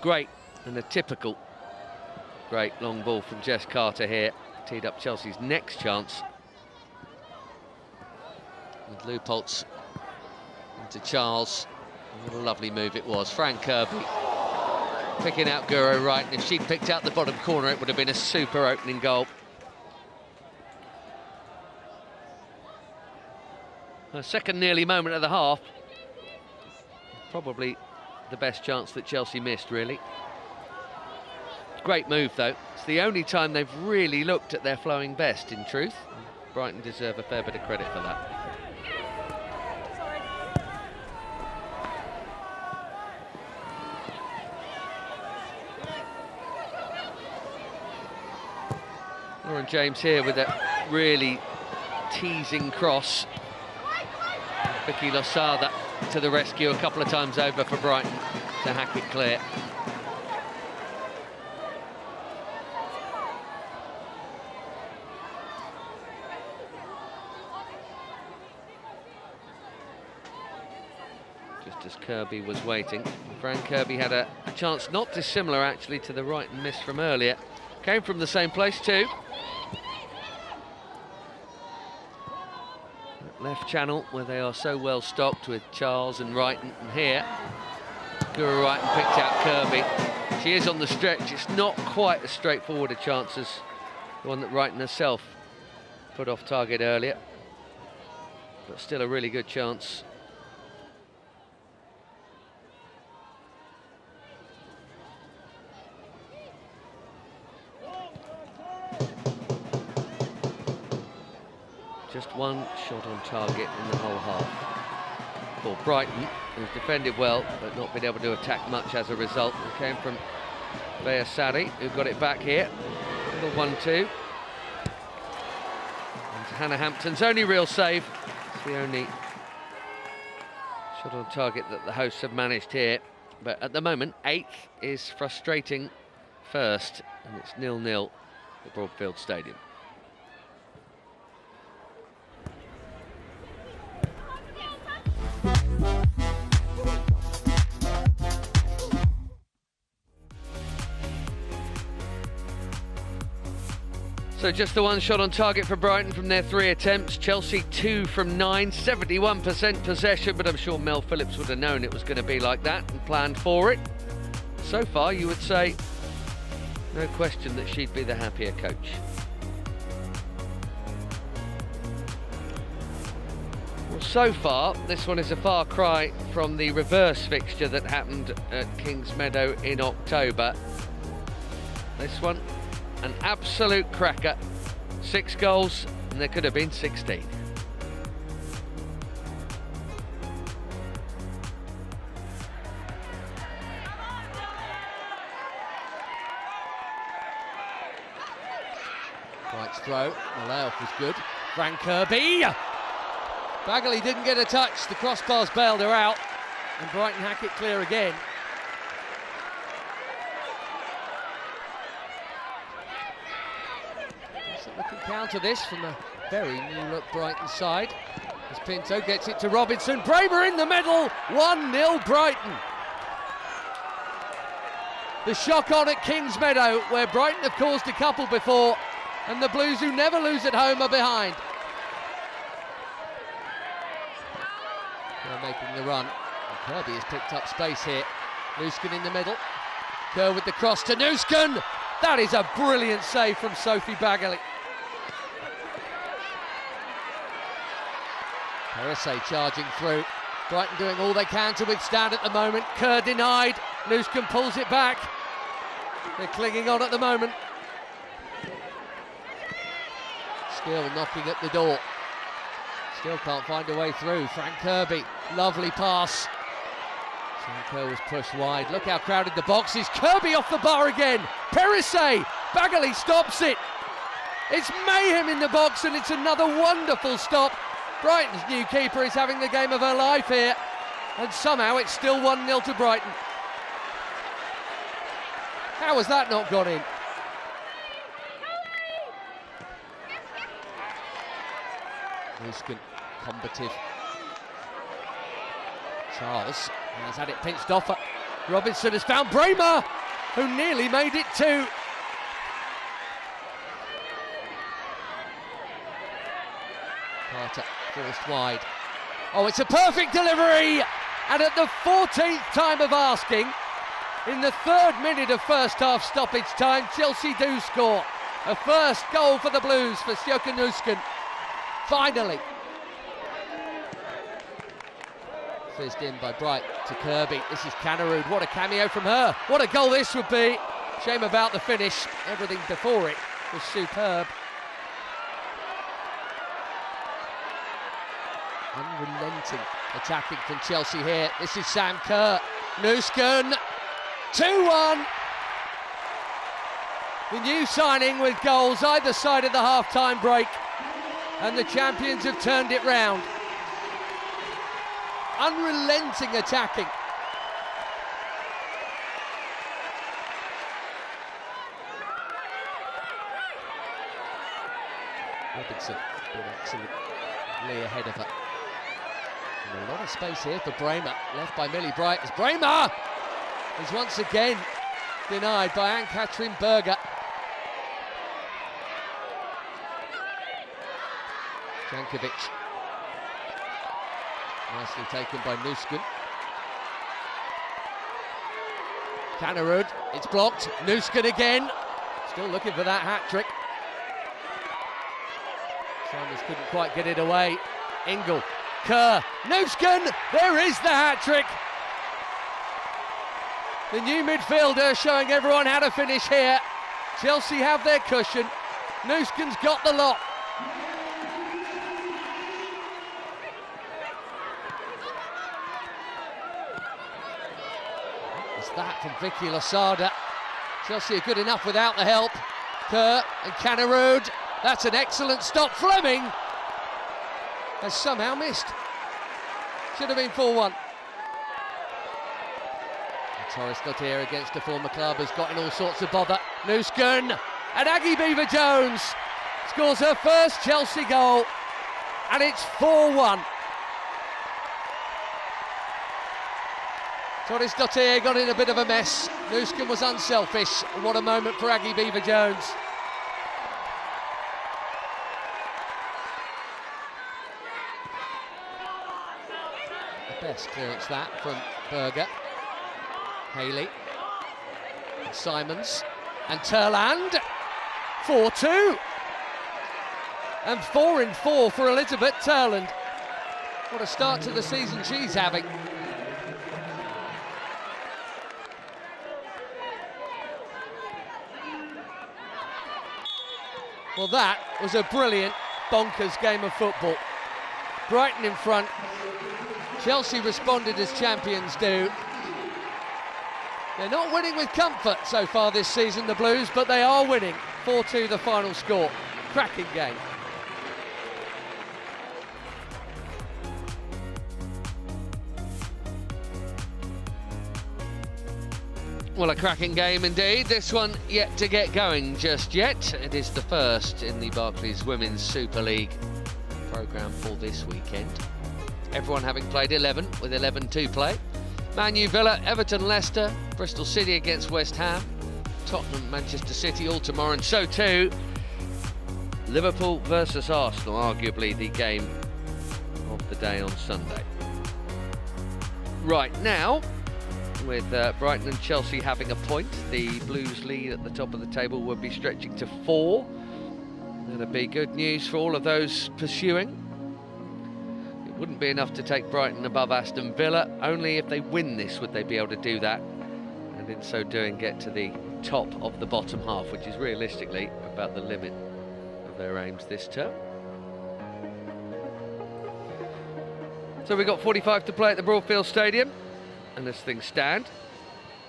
Great, and a typical great long ball from Jess Carter here. Teed up Chelsea's next chance. With Leupolz into Charles. What a lovely move it was. Fran Kirby picking out Guro Wright, and if she'd picked out the bottom corner, it would have been a super opening goal. Her second nearly moment of the half. Probably the best chance that Chelsea missed, really. Great move, though. It's the only time they've really looked at their flowing best, in truth. Brighton deserve a fair bit of credit for that. Lauren James here with a really teasing cross. Vicky Losada to the rescue a couple of times over for Brighton to hack it clear. Just as Kirby was waiting, Fran Kirby had a chance not dissimilar actually to the Brighton miss from earlier. Came from the same place too. Left channel where they are so well stocked with Charles and Wright, and here Guro Wright picked out Kirby. She is on the stretch. It's not quite as straightforward a chance as the one that Wright herself put off target earlier, but still a really good chance. Just one shot on target in the whole half for Brighton, who's defended well but not been able to attack much as a result. It came from Bea Sadi, who got it back here. Little 1-2. And Hannah Hampton's only real save. It's the only shot on target that the hosts have managed here. But at the moment, 8th is frustrating first, and it's 0-0 at Broadfield Stadium. So just the one shot on target for Brighton from their 3 attempts. Chelsea 2 from 9, 71% possession, but I'm sure Mel Phillips would have known it was going to be like that and planned for it. So far, you would say, no question that she'd be the happier coach. Well, so far, this one is a far cry from the reverse fixture that happened at Kings Meadow in October. This one, an absolute cracker. 6 goals, and there could have been 16. Wright's throw, the layoff was good. Frank Kirby! Bagley didn't get a touch, the crossbars bailed her out, and Brighton hack it clear again. Looking counter this from the very new-look Brighton side. As Pinto gets it to Robinson. Bramer in the middle, 1-0 Brighton. The shock on at Kings Meadow, where Brighton have caused a couple before, and the Blues, who never lose at home, are behind. They're making the run. And Kirby has picked up space here. Nuskin in the middle. Kerr with the cross to Nuskin. That is a brilliant save from Sophie Bagley. Perisset charging through. Brighton doing all they can to withstand at the moment. Kerr denied. Nuskin pulls it back. They're clinging on at the moment. Still knocking at the door. Still can't find a way through. Frank Kirby, lovely pass. Kerr was pushed wide. Look how crowded the box is. Kirby off the bar again. Perisset. Bagley stops it. It's mayhem in the box, and it's another wonderful stop. Brighton's new keeper is having the game of her life here, and somehow it's still 1-0 to Brighton. How has that not gone in? Nuskin, combative. Charles has had it pinched off. Robinson has found Bramer, who nearly made it too. Carter forced wide. Oh, it's a perfect delivery! And at the 14th time of asking, in the 3rd minute of first half stoppage time, Chelsea do score. A first goal for the Blues for Sjoeke Nuskin. Finally. Fizzed in by Bright to Kirby. This is Canarud. What a cameo from her. What a goal this would be. Shame about the finish. Everything before it was superb. Unrelenting attacking from Chelsea here. This is Sam Kerr. Nuskin. 2-1. The new signing with goals either side of the half-time break. And the champions have turned it round. Unrelenting attacking. Robinson, been excellently ahead of her. And a lot of space here for Bramer, left by Millie Bright. As Bramer is once again denied by Anne-Katrin Berger. Jankovic. Nicely taken by Nuskin. Canarud, it's blocked. Nuskin again. Still looking for that hat-trick. Sanders couldn't quite get it away. Ingle, Kerr, Nuskin, there is the hat-trick. The new midfielder showing everyone how to finish here. Chelsea have their cushion. Nuskin's got the lot. That from Vicky Losada. Chelsea are good enough without the help. Kerr and Canarud. That's an excellent stop. Fleming has somehow missed. Should have been 4-1. Torres Dottir against a former club has got in all sorts of bother. Nusken, and Aggie Beaver-Jones scores her first Chelsea goal, and it's 4-1. Torres Dottir got in a bit of a mess. Nusken was unselfish, and what a moment for Aggie Beaver-Jones. The best clearance that from Berger. Haley, and Simons, and Turland, 4-2, and 4 in 4 for Elizabeth Turland. What a start to the season she's having. Well, that was a brilliant, bonkers game of football. Brighton in front, Chelsea responded as champions do. They're not winning with comfort so far this season, the Blues, but they are winning. 4-2 the final score. Cracking game. Well, a cracking game indeed. This one yet to get going just yet. It is the first in the Barclays Women's Super League programme for this weekend. Everyone having played 11 with 11 to play. Man U, Villa, Everton, Leicester, Bristol City against West Ham, Tottenham, Manchester City all tomorrow, and so too Liverpool versus Arsenal, arguably the game of the day on Sunday. Right now, with Brighton and Chelsea having a point, the Blues lead at the top of the table would be stretching to 4. That'd be good news for all of those pursuing. It wouldn't be enough to take Brighton above Aston Villa. Only if they win this would they be able to do that, and in so doing get to the top of the bottom half, which is realistically about the limit of their aims this term. So we've got 45 to play at the Broadfield Stadium, and as things stand,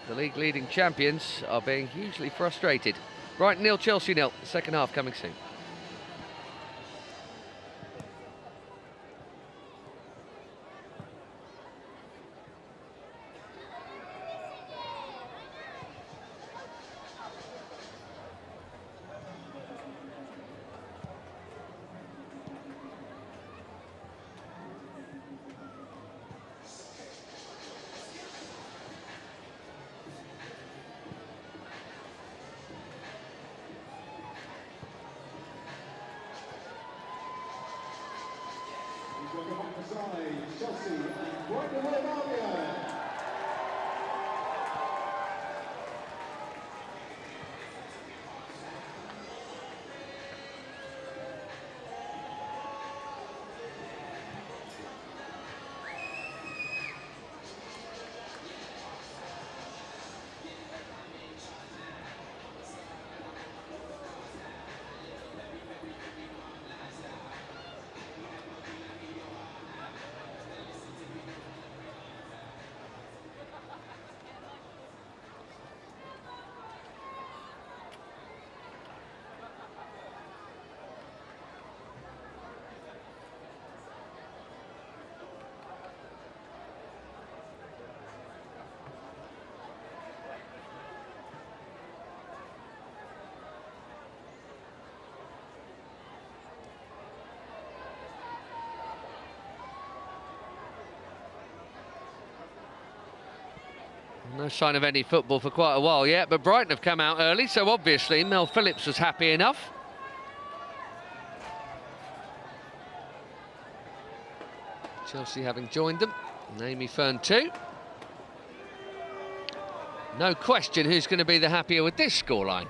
the league leading champions are being hugely frustrated. Brighton 0, Chelsea 0, the second half coming soon. Welcome back to side, Chelsea and Brighton with Albion. No sign of any football for quite a while yet, but Brighton have come out early, so obviously Mel Phillips was happy enough. Chelsea having joined them, and Amy Fern too. No question who's going to be the happier with this scoreline.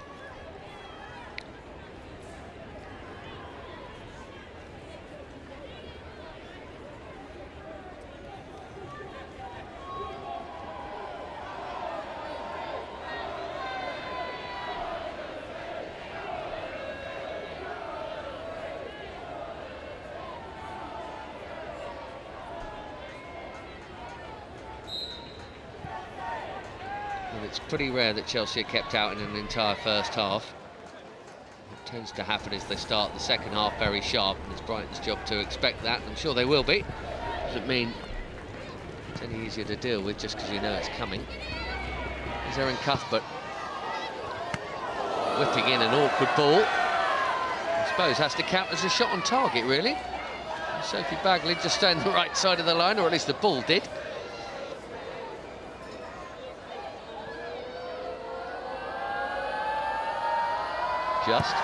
It's pretty rare that Chelsea are kept out in an entire first half. What tends to happen is they start the second half very sharp, and it's Brighton's job to expect that. I'm sure they will be. Doesn't mean it's any easier to deal with just because you know it's coming. There's Erin Cuthbert whipping in an awkward ball. I suppose has to count as a shot on target, really. Sophie Bagley just staying on the right side of the line, or at least the ball did. Just.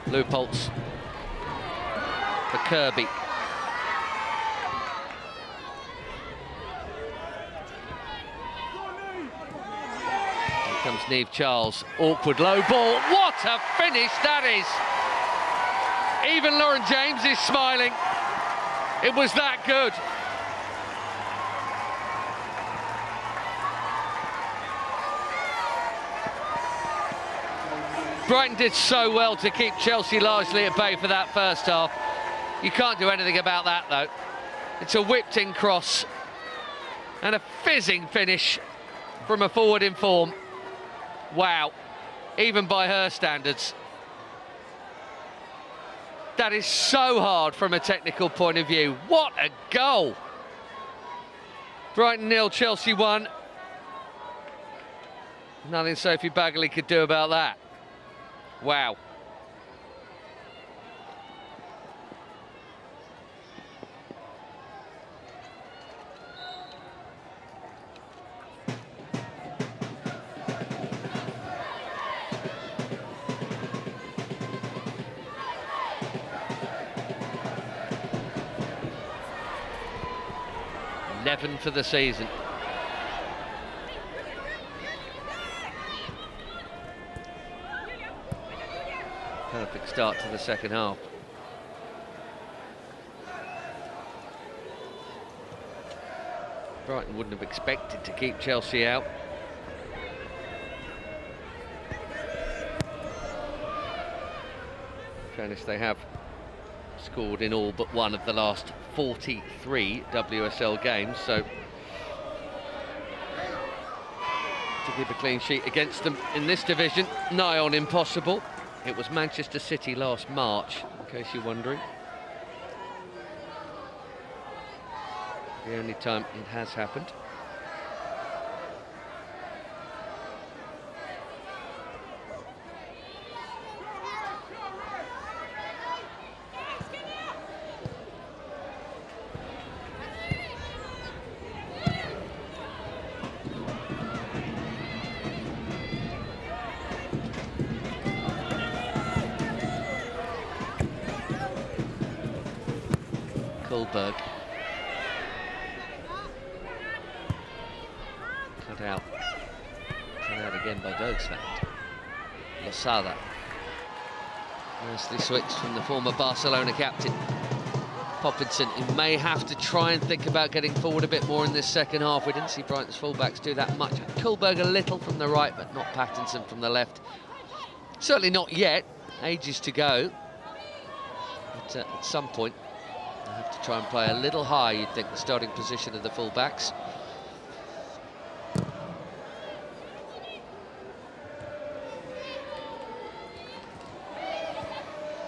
Leupolz for Kirby. Here comes Niamh Charles. Awkward low ball. What a finish that is! Even Lauren James is smiling. It was that good. Brighton did so well to keep Chelsea largely at bay for that first half. You can't do anything about that, though. It's a whipped-in cross and a fizzing finish from a forward in form. Wow, even by her standards. That is so hard from a technical point of view. What a goal! Brighton 0, Chelsea 1. Nothing Sophie Bagley could do about that. Wow. Eleven for the season. Perfect start to the second half. Brighton wouldn't have expected to keep Chelsea out. In fairness, they have scored in all but one of the last 43 WSL games, so to keep a clean sheet against them in this division, nigh on impossible. It was Manchester City last March, in case you're wondering. The only time it has happened. Kohlberg. Cut out again by Bergsvand. Losada. Nicely switched from the former Barcelona captain. Poppinson, who may have to try and think about getting forward a bit more in this second half. We didn't see Brighton's fullbacks do that much. Kohlberg a little from the right, but not Pattinson from the left. Certainly not yet. Ages to go. But at some point, they have to try and play a little high, you'd think, the starting position of the fullbacks.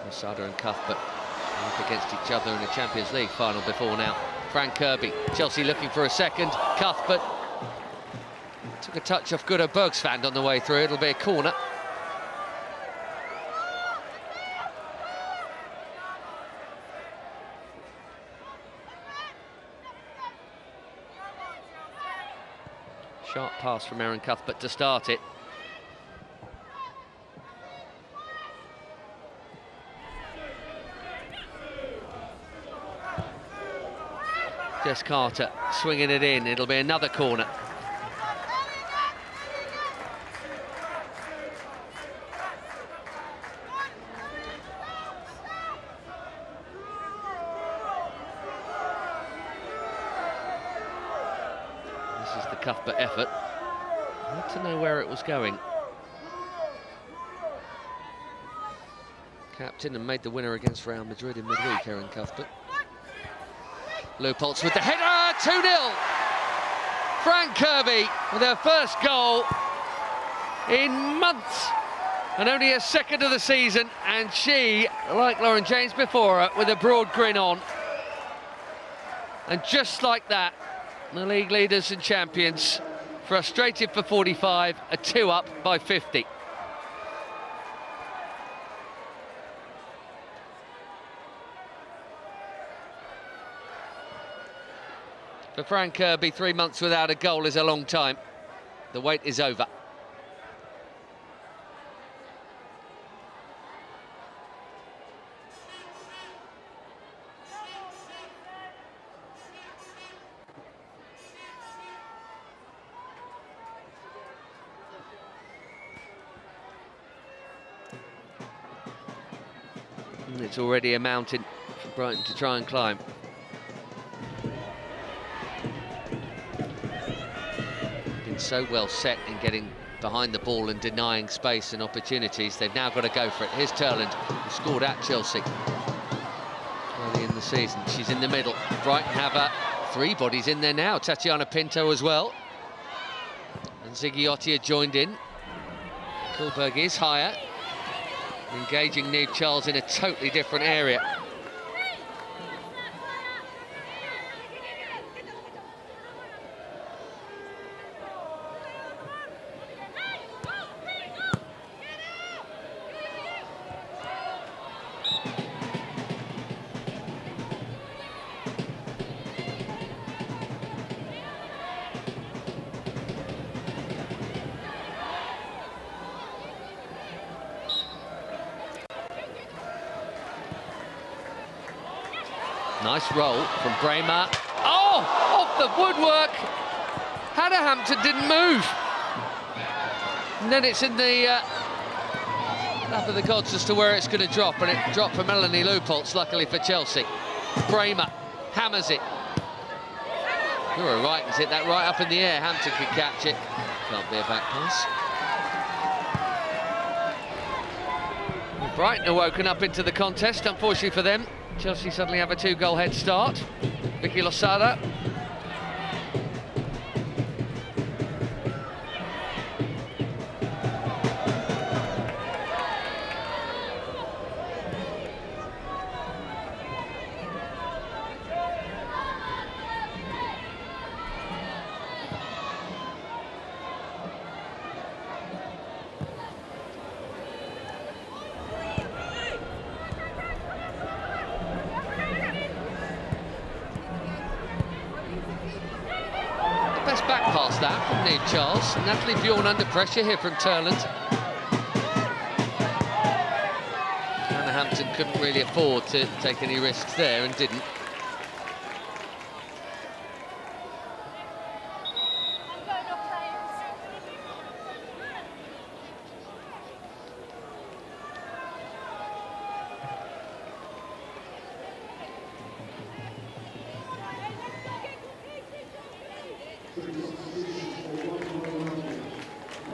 Losada and Cuthbert up against each other in a Champions League final before now. Fran Kirby, Chelsea looking for a second. Cuthbert took a touch off Guro Bergsvand on the way through. It'll be a corner. Sharp pass from Erin Cuthbert to start it. Jess Carter swinging it in. It'll be another corner. This is the Cuthbert effort. I want to know where it was going. Captain and made the winner against Real Madrid in midweek, Erin Cuthbert. Leupolz with the header, 2-0. Fran Kirby with her first goal in months. And only her second of the season, and she, like Lauren James before her, with a broad grin on. And just like that, the league leaders and champions, frustrated for 45, are 2 up by 50. For Fran Kirby, 3 months without a goal is a long time. The wait is over. And it's already a mountain for Brighton to try and climb. Been so well set in getting behind the ball and denying space and opportunities. They've now got to go for it. Here's Turland, who scored at Chelsea early in the season. She's in the middle. Brighton have 3 bodies in there now. Tatiana Pinto as well. And Zigiotti had joined in. Kuhlberg is higher. Engaging Niamh Charles in a totally different area. Nice roll from Bramer. Oh, off the woodwork. Hannah Hampton didn't move. And then it's in the lap of the gods as to where it's going to drop, and it dropped for Melanie Leupolz, luckily for Chelsea. Bramer hammers it. You're right, is it that right up in the air? Hampton could catch it. Can't be a back pass. Well, Brighton are woken up into the contest, unfortunately for them. Chelsea suddenly have a 2-goal head start. Vicky Losada. Back past that from Niamh Charles. Natalie Bjorn under pressure here from Turland. Hannah Hampton couldn't really afford to take any risks there and didn't.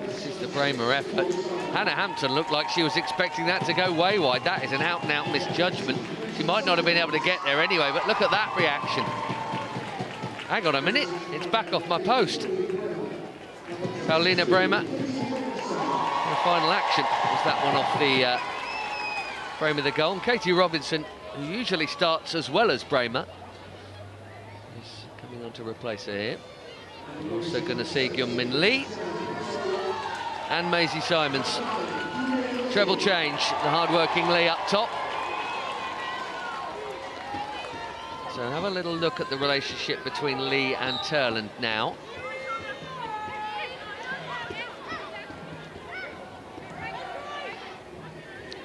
This is the Bramer effort. Hannah Hampton looked like she was expecting that to go way wide. That is an out-and-out misjudgment. She might not have been able to get there anyway, but look at that reaction. Hang on a minute, it's back off my post. Paulina Bramer. The final action was that one off the frame of the goal. And Katie Robinson, who usually starts as well as Bramer, is coming on to replace her here. We're also going to see Gyun-Min Lee and Maisie Simons. Treble change, the hard-working Lee up top. So have a little look at the relationship between Lee and Turland now.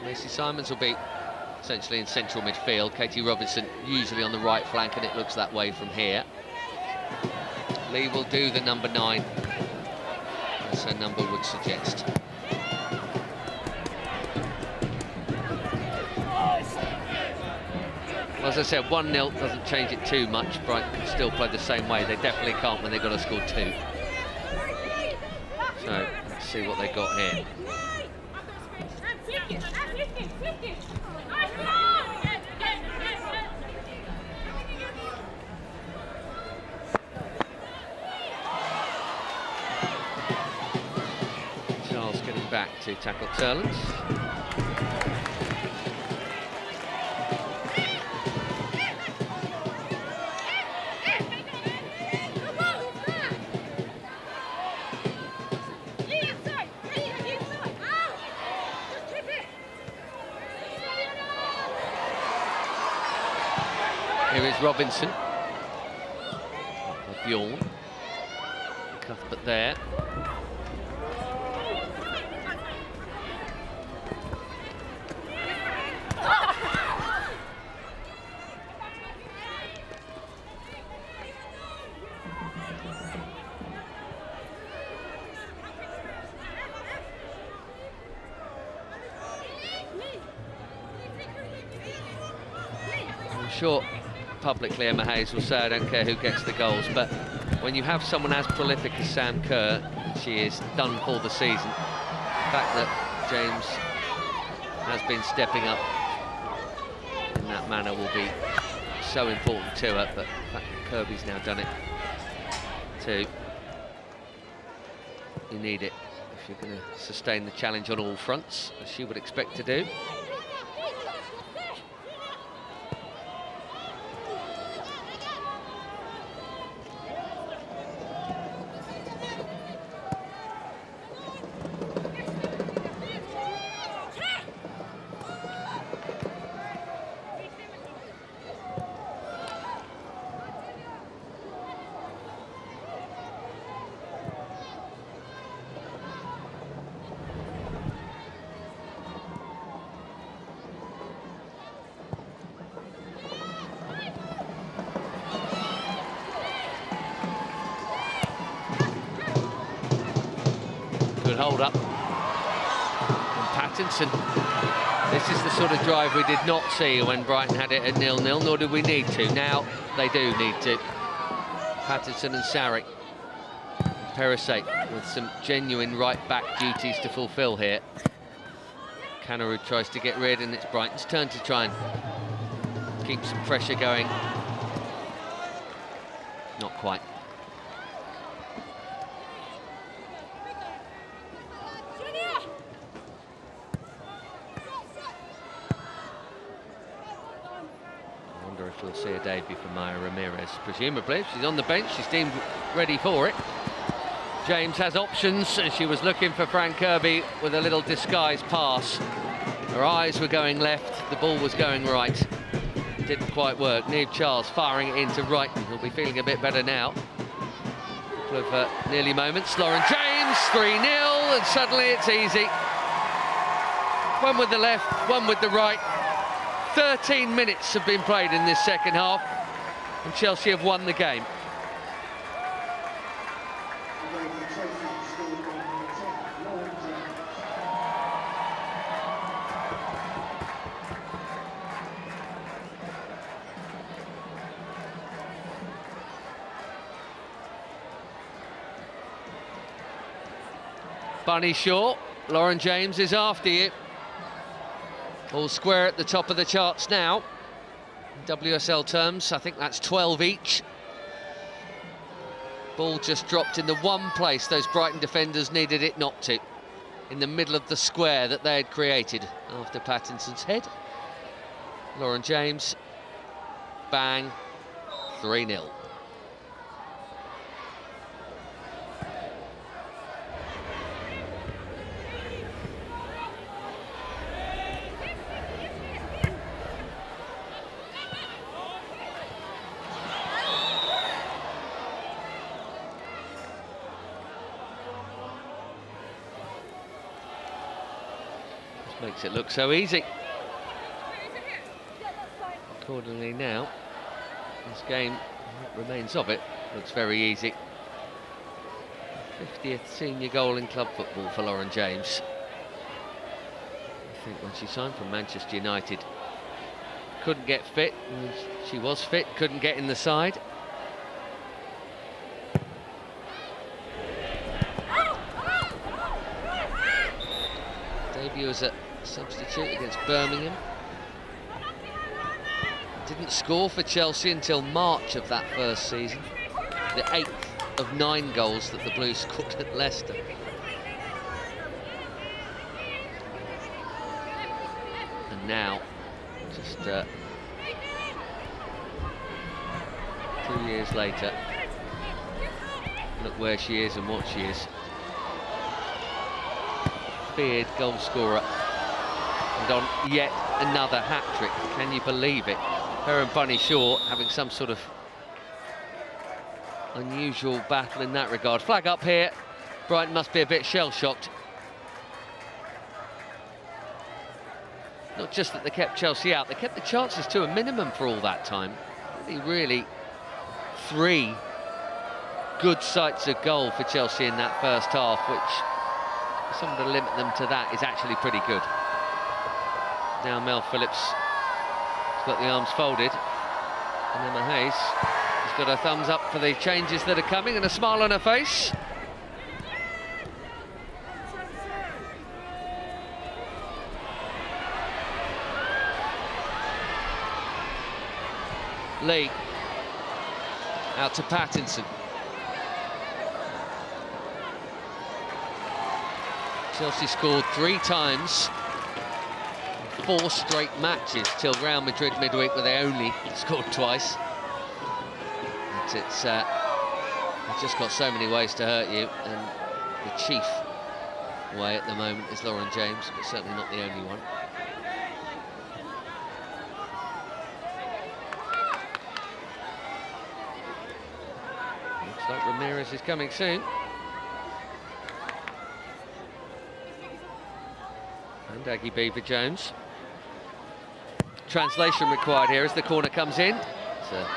Maisie Simons will be essentially in central midfield. Katie Robinson usually on the right flank, and it looks that way from here. Lee will do the number 9, as her number would suggest. Well, as I said, 1-0 doesn't change it too much. Brighton can still play the same way. They definitely can't when they've got to score 2. So, let's see what they got here. back to tackle Turlands. Here is Robinson. Bjorn. Cuthbert there. I'm sure publicly Emma Hayes will say I don't care who gets the goals, but when you have someone as prolific as Sam Kerr, she is done for the season. The fact that James has been stepping up in that manner will be so important to her, but the fact that Kirby's now done it too, you need it if you're going to sustain the challenge on all fronts, as she would expect to do. Good hold up from Pattinson. This is the sort of drive we did not see when Brighton had it at 0-0, nor did we need to. Now they do need to. Pattinson and Sarri. Perisate with some genuine right-back duties to fulfil here. Canaroo tries to get rid, and it's Brighton's turn to try and keep some pressure going. Not quite. We'll see a debut for Maya Ramirez, presumably. If she's on the bench, she's deemed ready for it. James has options, and she was looking for Fran Kirby with a little disguised pass. Her eyes were going left, the ball was going right. Didn't quite work. Niamh Charles firing it into Brighton. He'll be feeling a bit better now. A couple of nearly moments. Lauren James, 3-0, and suddenly it's easy. One with the left, one with the right. 13 minutes have been played in this second half, and Chelsea have won the game. Bunny Shaw, Lauren James is after you. All square at the top of the charts now. In WSL terms, I think that's 12 each. Ball just dropped in the one place those Brighton defenders needed it not to. In the middle of the square that they had created after Pattinson's head. Lauren James, bang, 3-0. Makes it look so easy. Accordingly now, this game remains of it. Looks very easy. 50th senior goal in club football for Lauren James. I think when she signed from Manchester United, couldn't get fit. She was fit, couldn't get in the side. Debut as a substitute against Birmingham. Didn't score for Chelsea until March of that first season. The 8th of 9 goals that the Blues scored at Leicester. now, just 2 years later. Look where she is and what she is. Feared goal scorer. And on yet another hat-trick. Can you believe it? Her and Bunny Shaw having some sort of unusual battle in that regard. Flag up here. Brighton must be a bit shell-shocked. Not just that they kept Chelsea out, they kept the chances to a minimum for all that time. Really 3 good sights of goal for Chelsea in that first half, which, for someone to limit them to that, is actually pretty good. Now Mel Phillips has got the arms folded, and Emma Hayes has got her thumbs up for the changes that are coming and a smile on her face. Lee out to Pattinson. Chelsea scored 3 times in 4 straight matches till Real Madrid midweek, where they only scored twice. But it's just got so many ways to hurt you, and the chief way at the moment is Lauren James, but certainly not the only one. Looks like Ramirez is coming soon. And Aggie Beaver-Jones. Translation required here as the corner comes in. It's a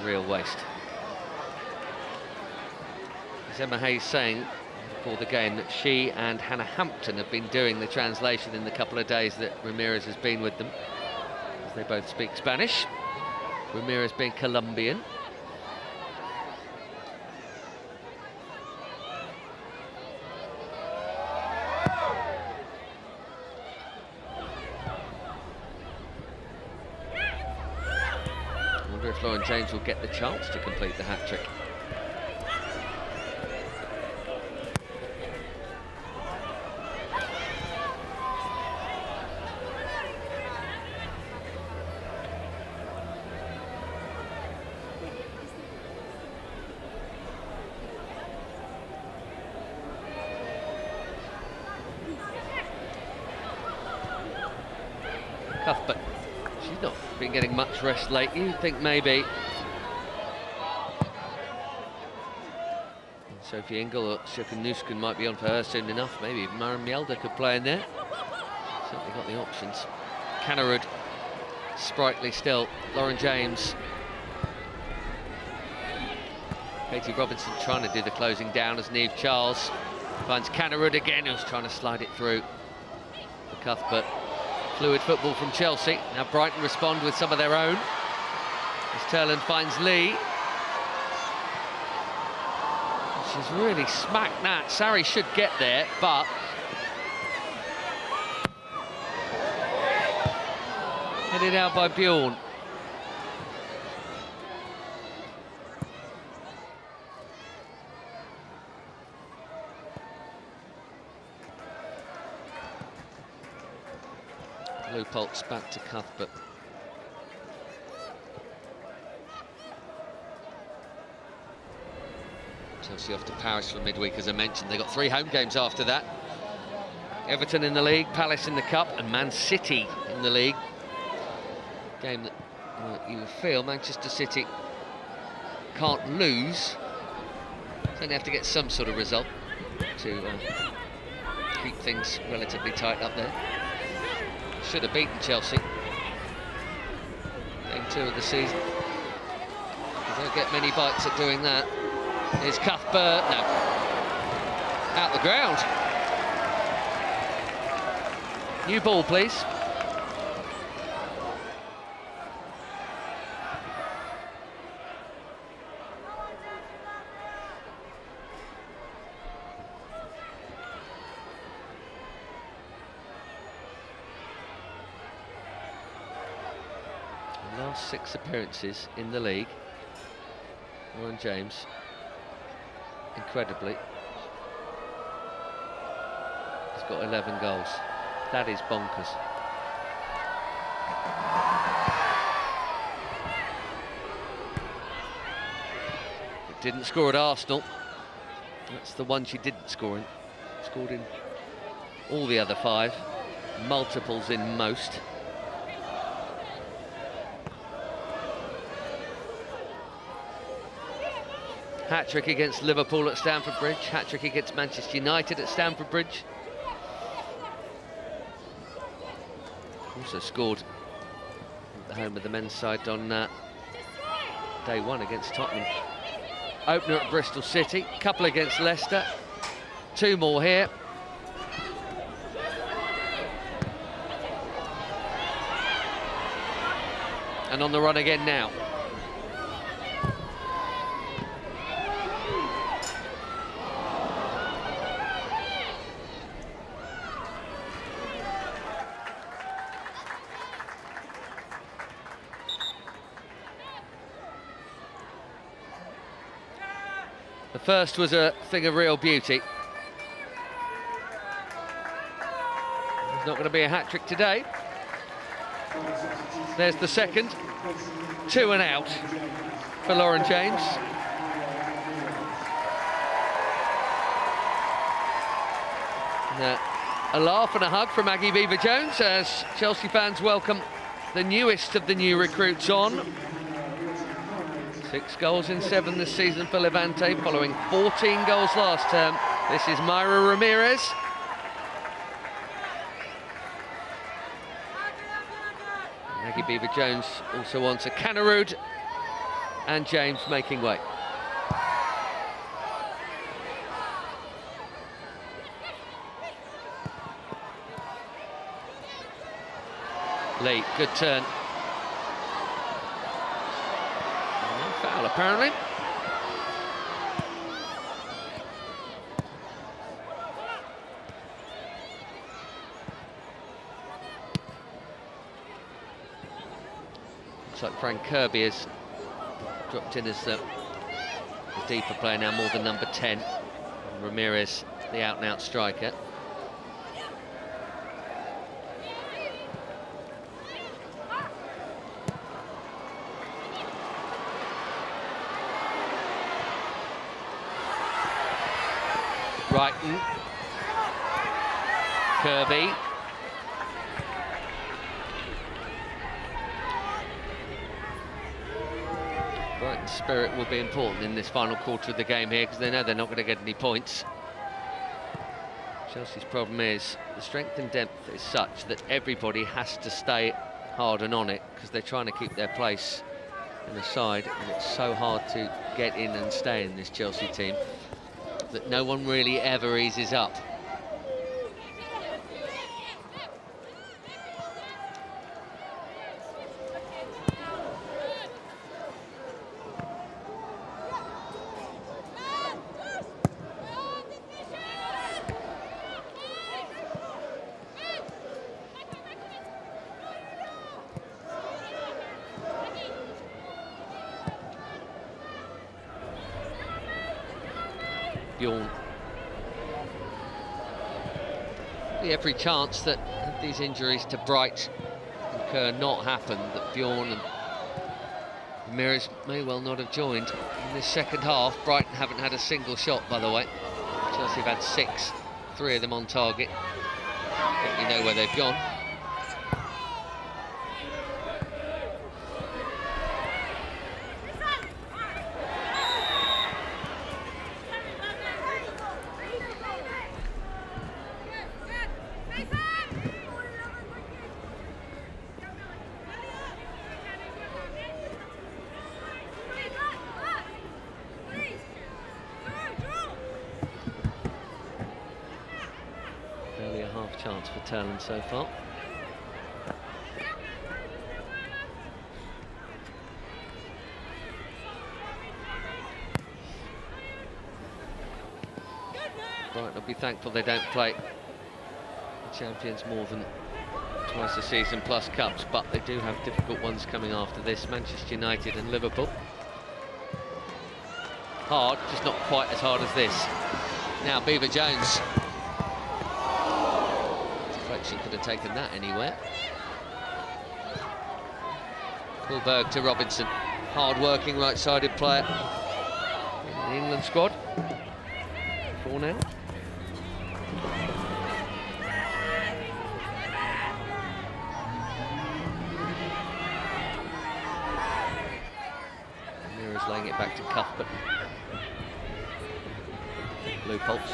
real waste. As Emma Hayes saying before the game that she and Hannah Hampton have been doing the translation in the couple of days that Ramirez has been with them, as they both speak Spanish. Ramirez being Colombian. If Lauren James will get the chance to complete the hat-trick. Cuthbert. She's not been getting much rest lately. You'd think maybe Sophie Ingle or Sjöken Nusken might be on for her soon enough. Maybe even Maren Mjelde could play in there. Certainly got the options. Cannerud, sprightly still. Lauren James. Katie Robinson trying to do the closing down as Niamh Charles finds Cannerud again, who's trying to slide it through for Cuthbert. Fluid football from Chelsea. Now Brighton respond with some of their own. As Turland finds Lee. She's really smacked that. Sarri should get there, but headed out by Bjorn. Leupolz back to Cuthbert. Chelsea off to Paris for midweek, as I mentioned. They got 3 home games after that. Everton in the league, Palace in the cup, and Man City in the league. Game that you would feel Manchester City can't lose. So they have to get some sort of result to keep things relatively tight up there. Should have beaten Chelsea. Game 2 of the season. You don't get many bites at doing that. Here's Cuthbert, no. Out the ground. New ball, please. The last 6 appearances in the league. Lauren James, incredibly, has got 11 goals. That is bonkers. Didn't score at Arsenal. That's the one she didn't score in. Scored in all the other 5. Multiples in most. Hat-trick against Liverpool at Stamford Bridge. Hat-trick against Manchester United at Stamford Bridge. Also scored at the home of the men's side on day 1 against Tottenham. Opener at Bristol City, couple against Leicester, 2 more here. And on the run again now. The first was a thing of real beauty. There's not going to be a hat-trick today. There's the second. 2 and out for Lauren James. And, a laugh and a hug from Maggie Beever-Jones as Chelsea fans welcome the newest of the new recruits on. 6 goals in 7 this season for Levante, following 14 goals last term. This is Myra Ramirez. Maggie Beever-Jones also wants a Canarud, and James making way. Lee, good turn. Foul, apparently. Looks like Frank Kirby has dropped in as the deeper player now, more than number 10. Ramirez, the out-and-out striker. Brighton. Kirby. Brighton's spirit will be important in this final quarter of the game here, because they know they're not going to get any points. Chelsea's problem is the strength and depth is such that everybody has to stay hard and on it, because they're trying to keep their place in the side, and it's so hard to get in and stay in this Chelsea team that no one really ever eases up. Bjorn. Every chance that these injuries to Bright and Kerr not happen, that Bjorn and Ramirez may well not have joined in this second half. Brighton haven't had a single shot, by the way. Chelsea have had 6, 3 of them on target. I think you know where they've gone. Chance for Turland so far. Brighton will be thankful they don't play the champions more than twice a season plus cups, but they do have difficult ones coming after this. Manchester United and Liverpool. Hard, just not quite as hard as this. Now Beever-Jones. She could have taken that anywhere. Kullberg to Robinson. Hard-working right-sided player. The England squad. 4 now. Ramirez laying it back to Cuthbert. Blue Pulse.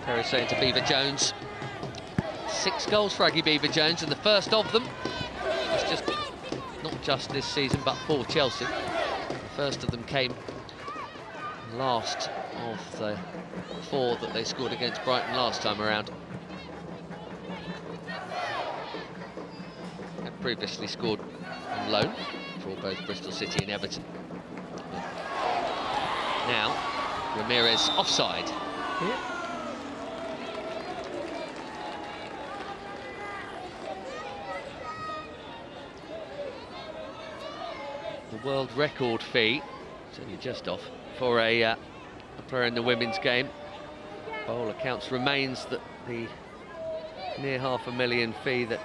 Perry saying to Beever-Jones. 6 goals for Aggie Beever-Jones, and the first of them was just not just this season but for Chelsea. The first of them came last of the 4 that they scored against Brighton last time around. Had previously scored on loan for both Bristol City and Everton. Now Ramirez offside. Yeah. The world record fee, it's only just off, for a player in the women's game. By all accounts remains that the near £500,000 fee that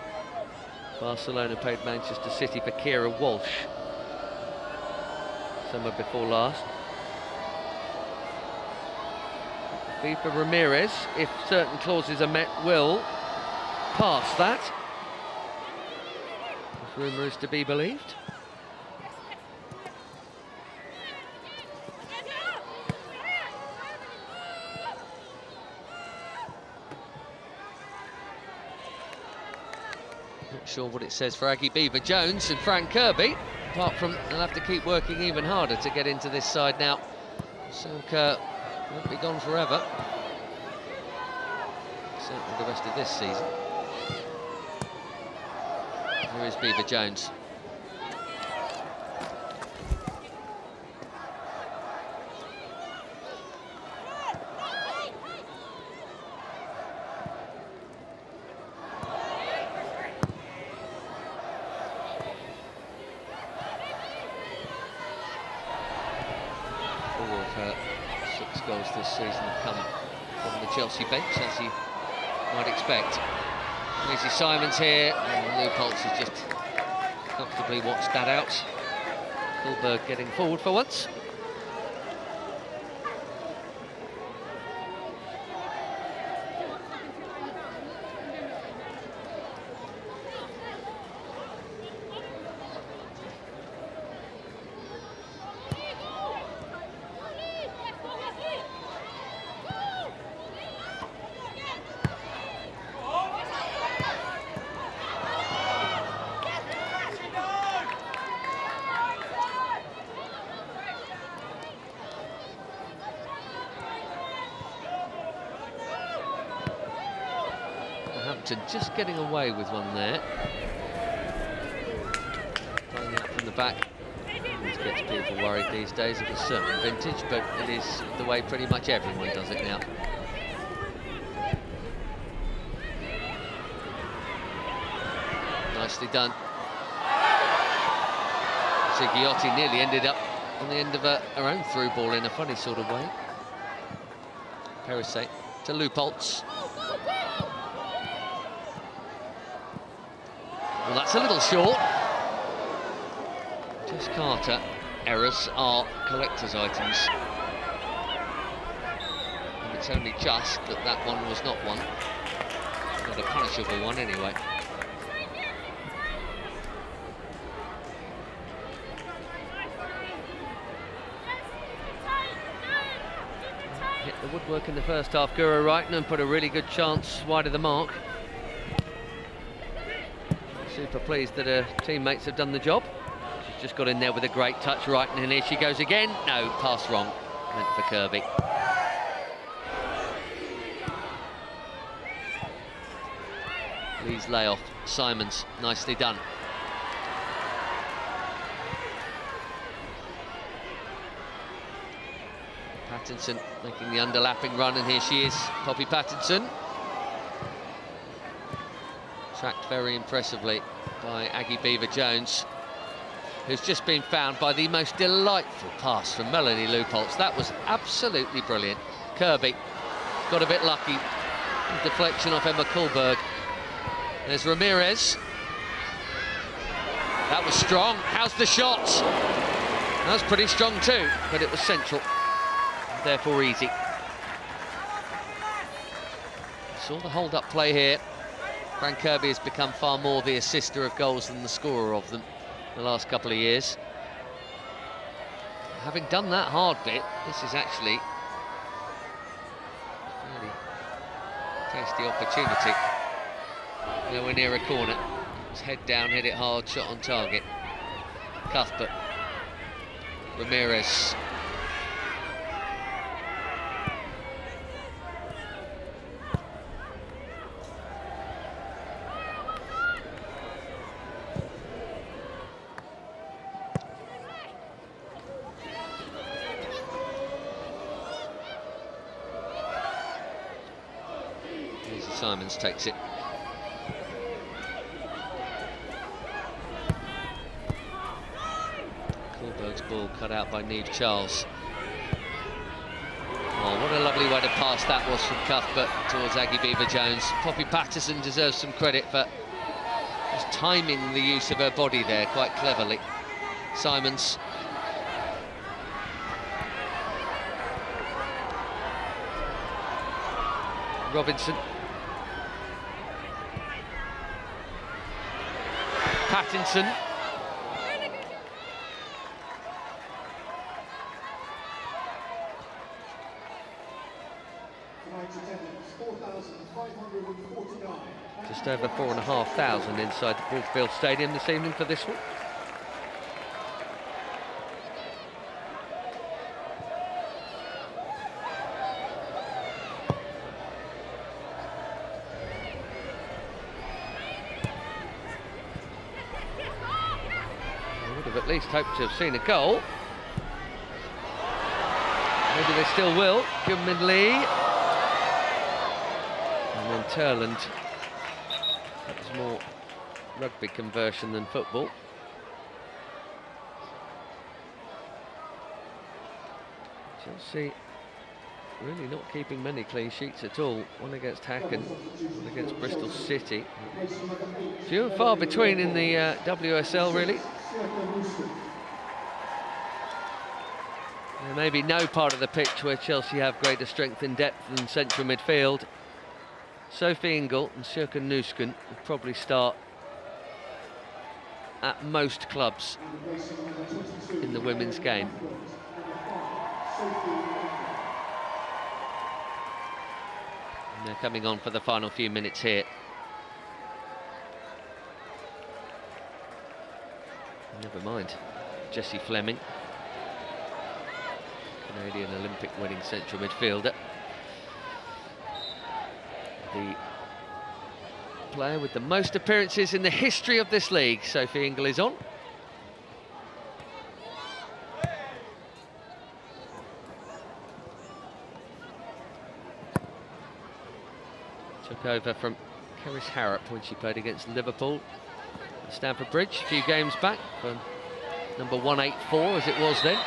Barcelona paid Manchester City for Kira Walsh summer before last. The fee for Ramirez, if certain clauses are met, will pass that. If rumour is to be believed. Not sure what it says for Aggie Beever-Jones and Frank Kirby, apart from they'll have to keep working even harder to get into this side now. Sanka won't be gone forever. Certainly the rest of this season. Here is Beever-Jones. This season have come from the Chelsea bench, as you might expect. Lacey Simons here, and Lou Pulse has just comfortably watched that out. Kullberg getting forward for once. Just getting away with one there. Playing out from the back. This gets people worried these days of a certain vintage, but it is the way pretty much everyone does it now. Nicely done. Zigiotti nearly ended up on the end of her own through ball in a funny sort of way. Perisset to Lou Pulse. Well, that's a little short. Jess Carter, errors are collector's items. And it's only just that that one was not one. Not a punishable one anyway. Hit the woodwork in the first half, Guro Wrighton, and put a really good chance wide of the mark. Super pleased that her teammates have done the job. She's just got in there with a great touch, right, and here she goes again. No, pass wrong. Meant for Kirby. Lee's layoff. Simons, nicely done. Pattinson making the underlapping run, and here she is, Poppy Pattinson. Tracked very impressively by Aggie Beever-Jones, who's just been found by the most delightful pass from Melanie Lou Pulse. That was absolutely brilliant. Kirby got a bit lucky. Deflection off Emma Kullberg. There's Ramirez. That was strong. How's the shot? That was pretty strong too, but it was central. Therefore easy. Saw the hold-up play here. Frank Kirby has become far more the assister of goals than the scorer of them the last couple of years. Having done that hard bit, this is actually a really tasty opportunity. Nowhere near a corner. It's head down, hit it hard, shot on target. Cuthbert. Ramirez. Simons takes it. Kohlberg's ball cut out by Niamh Charles. Oh, what a lovely way to pass that was from Cuthbert towards Aggie Beever-Jones. Poppy Patterson deserves some credit for just timing the use of her body there quite cleverly. Simons. Robinson. Pattinson. Just over 4,500 inside the Brookfield Stadium this evening for this one. At least hope to have seen a goal. Maybe they still will. Gilman Lee. And then Turland. That was more rugby conversion than football. Chelsea really not keeping many clean sheets at all. One against Hacken, one against Bristol City. Few and far between in the WSL, really. There may be no part of the pitch where Chelsea have greater strength and depth than central midfield. Sophie Ingle and Sjöken Nusken will probably start at most clubs in the women's game. And they're coming on for the final few minutes here. Never mind, Jessie Fleming, Canadian Olympic winning central midfielder. The player with the most appearances in the history of this league, Sophie Ingle, is on. Took over from Keris Harrop when she played against Liverpool at Stamford Bridge a few games back, from number 184 as it was then.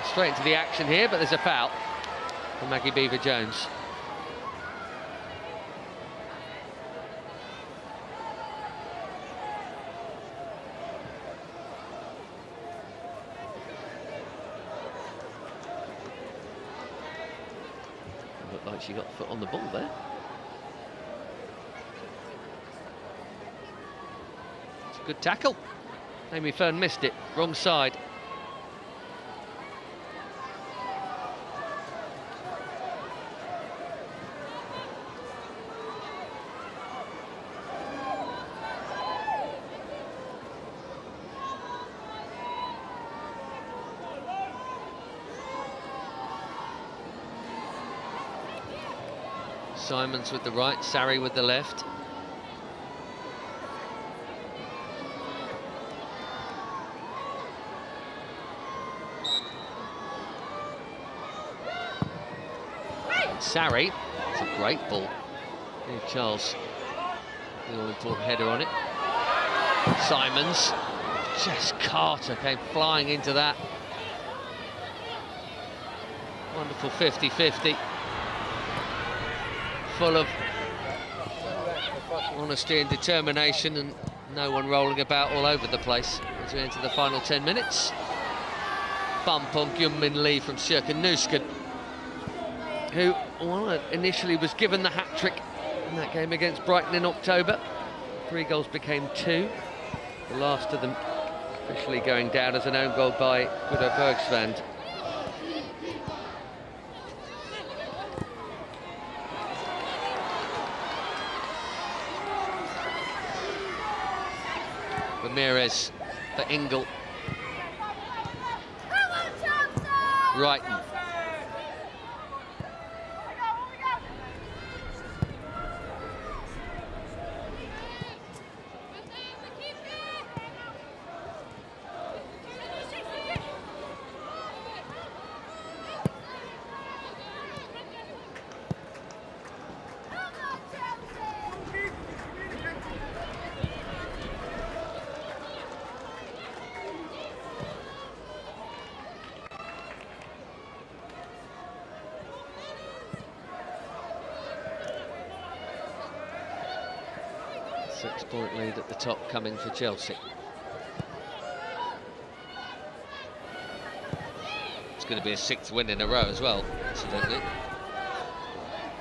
Straight into the action here, but there's a foul from Maggie Beever-Jones. Looked like she got the foot on the ball there. It's a good tackle. Amy Fern missed it, wrong side. Simons with the right, Sarri with the left. And Sarri, it's a great ball. Niamh Charles, the all-important header on it. Simons, Jess Carter came flying into that. Wonderful 50-50. Full of Honesty and determination, and no one rolling about all over the place as we enter the final 10 minutes. Bump on Gyun-Min Lee from Sjerken Nusken, who initially was given the hat-trick in that game against Brighton in October. 3 goals became 2, the last of them officially going down as an own goal by Guido Bergsvand. Ramirez for Ingle. Brighton. Six-point lead at the top coming for Chelsea. It's going to be a 6th win in a row as well, incidentally.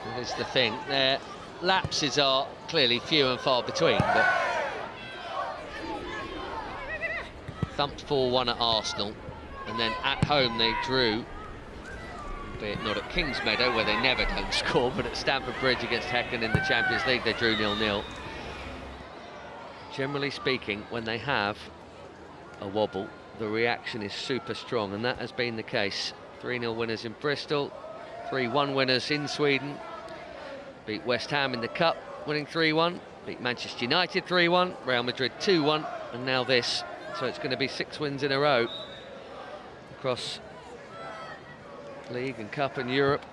That is the thing. Their lapses are clearly few and far between, but thumped 4-1 at Arsenal, and then at home they drew, albeit not at Kingsmeadow where they never don't score, but at Stamford Bridge against Häcken in the Champions League they drew 0-0. Generally speaking, when they have a wobble, the reaction is super strong, and that has been the case. 3-0 winners in Bristol, 3-1 winners in Sweden, beat West Ham in the Cup, winning 3-1, beat Manchester United 3-1, Real Madrid 2-1, and now this. So it's going to be 6 wins in a row across League and Cup and Europe.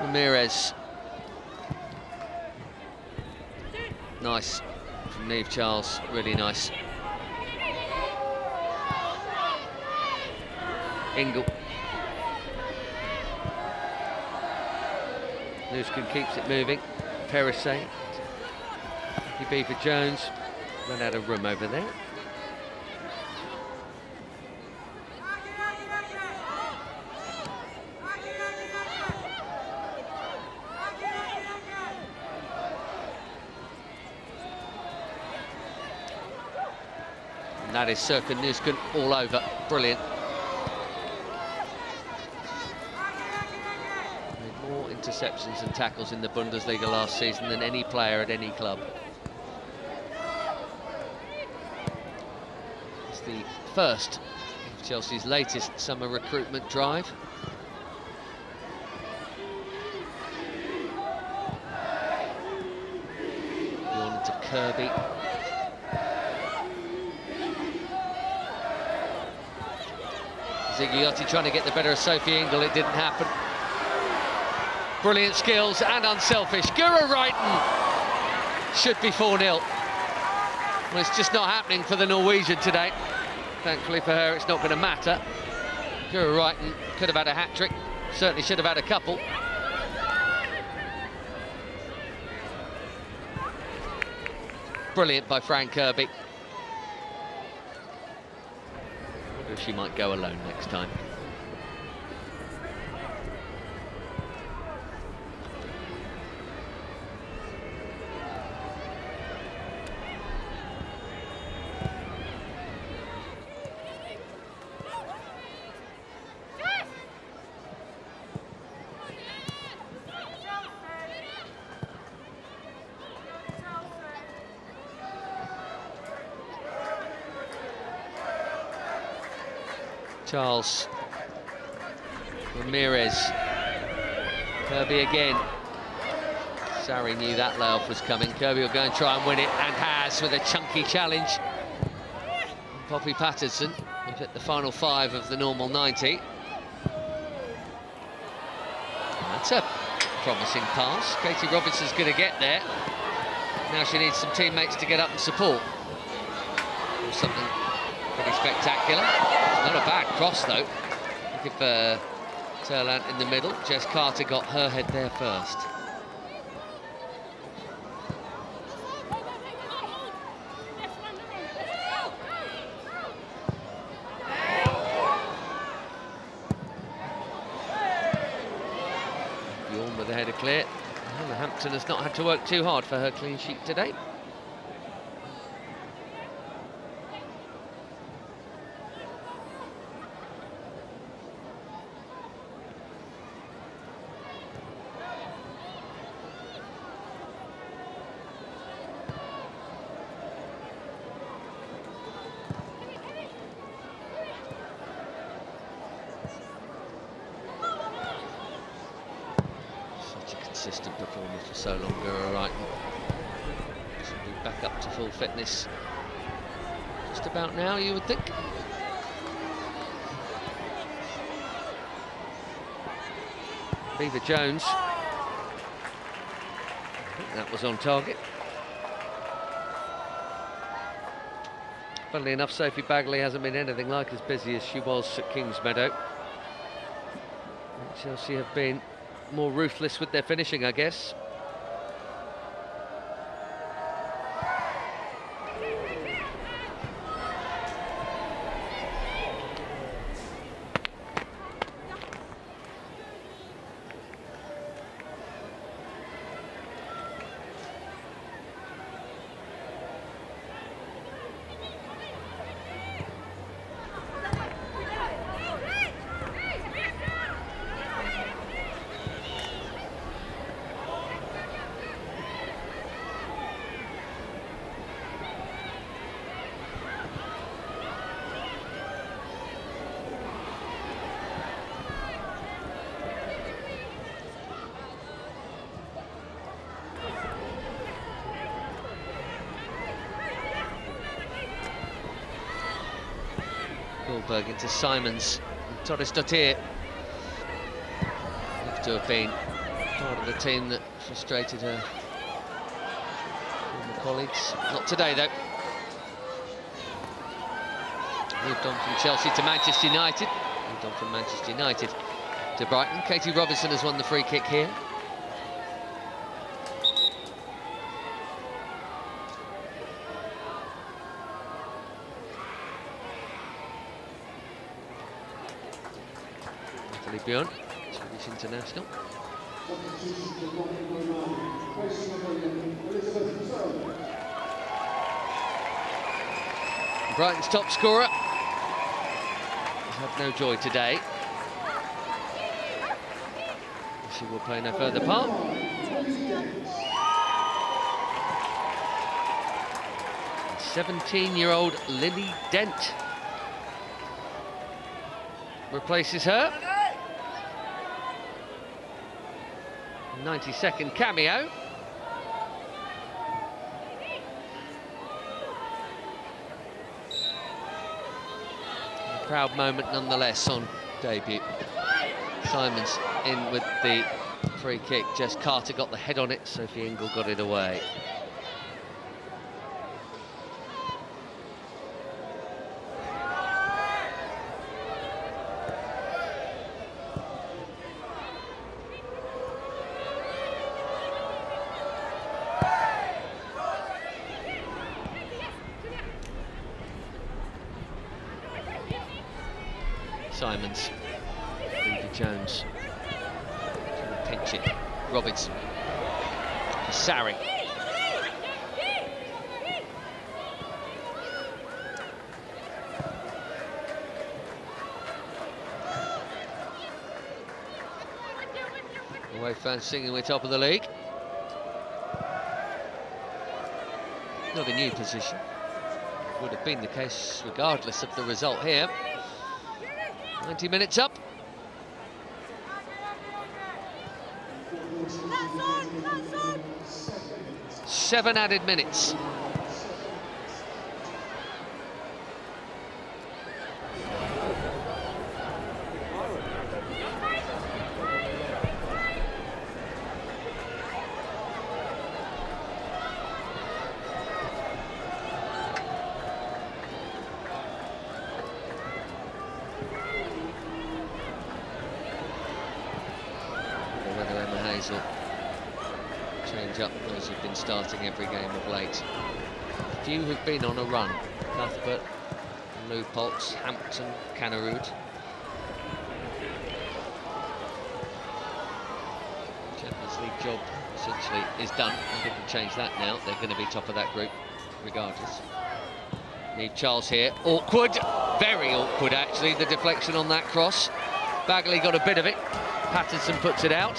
Ramirez. Nice from Niamh Charles, really nice. Ingle. Nusken keeps it moving. Perisset. Beaver Jones. Run out of room over there. That is Sjerken Nusken all over. Brilliant. Made more interceptions and tackles in the Bundesliga last season than any player at any club. It's the first of Chelsea's latest summer recruitment drive. On to Kirby. Zigiotti trying to get the better of Sophie Ingle, it didn't happen. Brilliant skills and unselfish. Guro Reiten should be 4-0. Well, it's just not happening for the Norwegian today. Thankfully for her, it's not going to matter. Guro Reiten could have had a hat-trick, certainly should have had a couple. Brilliant by Fran Kirby. She might go alone next time. Charles, Ramirez, Kirby again. Sarri knew that layoff was coming. Kirby will go and try and win it, and has, with a chunky challenge. Poppy Patterson will hit the final 5 of the normal 90. That's a promising pass. Katie Robinson's going to get there. Now she needs some teammates to get up and support. Or something pretty spectacular. Not a bad cross though. Looking for Turlant in the middle. Jess Carter got her head there first. Bjorn with the header clear. Hampton has not had to work too hard for her clean sheet today. Consistent performance for so long, Brighton. Should be back up to full fitness just about now, you would think. Beaver Jones. I think that was on target. Funnily enough, Sophie Bagley hasn't been anything like as busy as she was at Kingsmeadow. Chelsea have been more ruthless with their finishing, I guess. Goldberg into Simons. Torres Dottir looks to have been part of the team that frustrated her former colleagues. Not today, though. Moved on from Chelsea to Manchester United. Moved on from Manchester United to Brighton. Katie Robinson has won the free kick here. Albion, Swedish international. Brighton's top scorer has had no joy today. She will play no further part. And 17-year-old Lily Dent replaces her. 90-second cameo. A proud moment nonetheless on debut. Simons in with the free kick. Jess Carter got the head on it. Sophie Ingle got it away. Simons, Beaver Jones, pinch it, Robinson, Sarri. Away fans singing we're top of the league. Not a new position. Would have been the case regardless of the result here. 90 minutes up. Seven added minutes. change up those who've been starting every game of late. Few have been on a run. Cuthbert, Leupolz, Hampton, Canarud. Champions League job essentially is done, and they can change that now. They're going to be top of that group regardless. Niamh Charles here, awkward, very awkward actually, the deflection on that cross. Bagley got a bit of it, Patterson puts it out.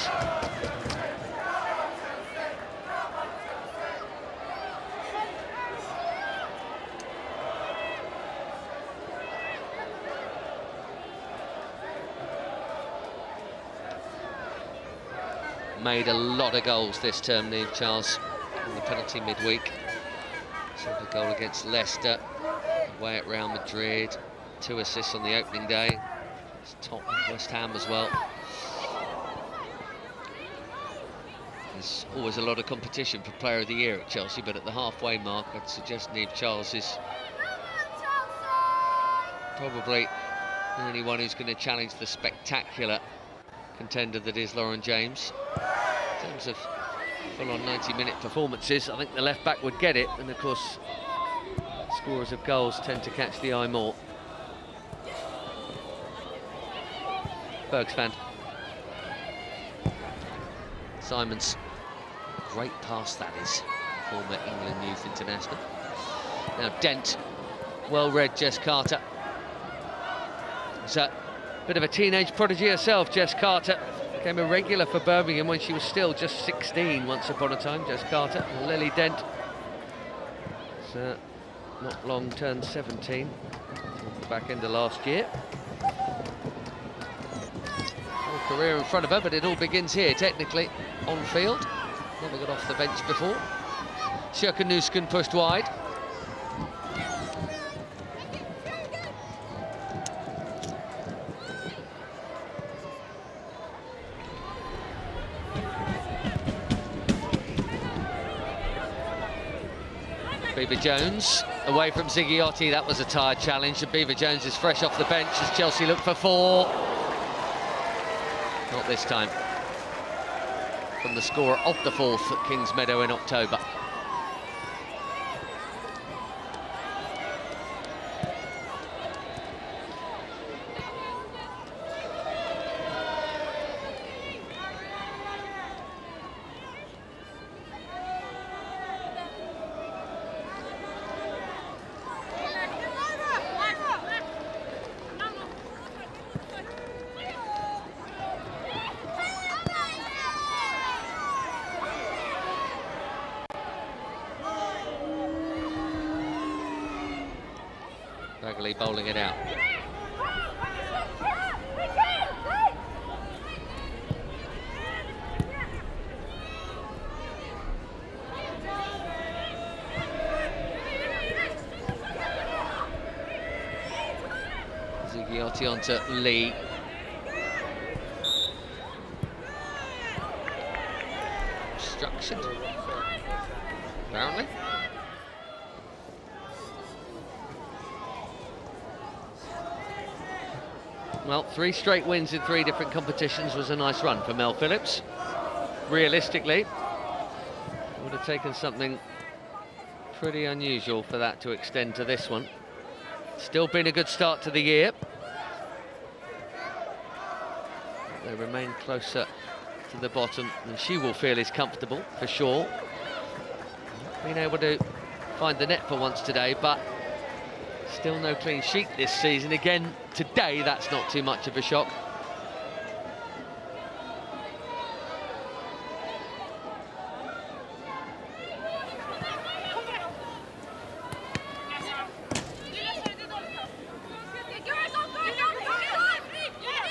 Made a lot of goals this term, Niamh Charles, on the penalty midweek. So a goal against Leicester, away at Real Madrid, 2 assists on the opening day. It's Tottenham, West Ham as well. There's always a lot of competition for Player of the Year at Chelsea, but at the halfway mark, I'd suggest Niamh Charles is probably the only one who's going to challenge the spectacular contender that is Lauren James. In terms of full-on 90-minute performances, I think the left-back would get it, and of course scorers of goals tend to catch the eye more. Bergs fan. Simons, great pass that is, former England youth international. Now Dent, well-read Jess Carter. It's a bit of a teenage prodigy herself, Jess Carter. Became a regular for Birmingham when she was still just 16 once upon a time, Jess Carter. And Lily Dent, not long turned 17, at the back end of last year. Full career in front of her, but it all begins here, technically, on field. Never got off the bench before. Sjøkenusken pushed wide. Beaver Jones away from Ziggiotti. That was a tired challenge, and Beaver Jones is fresh off the bench as Chelsea look for 4. Not this time. From the scorer of the 4th at Kingsmeadow in October. Bagley bowling it out. Ziggiotti onto Lee. Obstruction, apparently. Well, 3 straight wins in 3 different competitions was a nice run for Mel Phillips. Realistically, it would have taken something pretty unusual for that to extend to this one. Still been a good start to the year. They remain closer to the bottom than she will feel is comfortable, for sure. Been able to find the net for once today, but still no clean sheet this season. Again, today, that's not too much of a shock.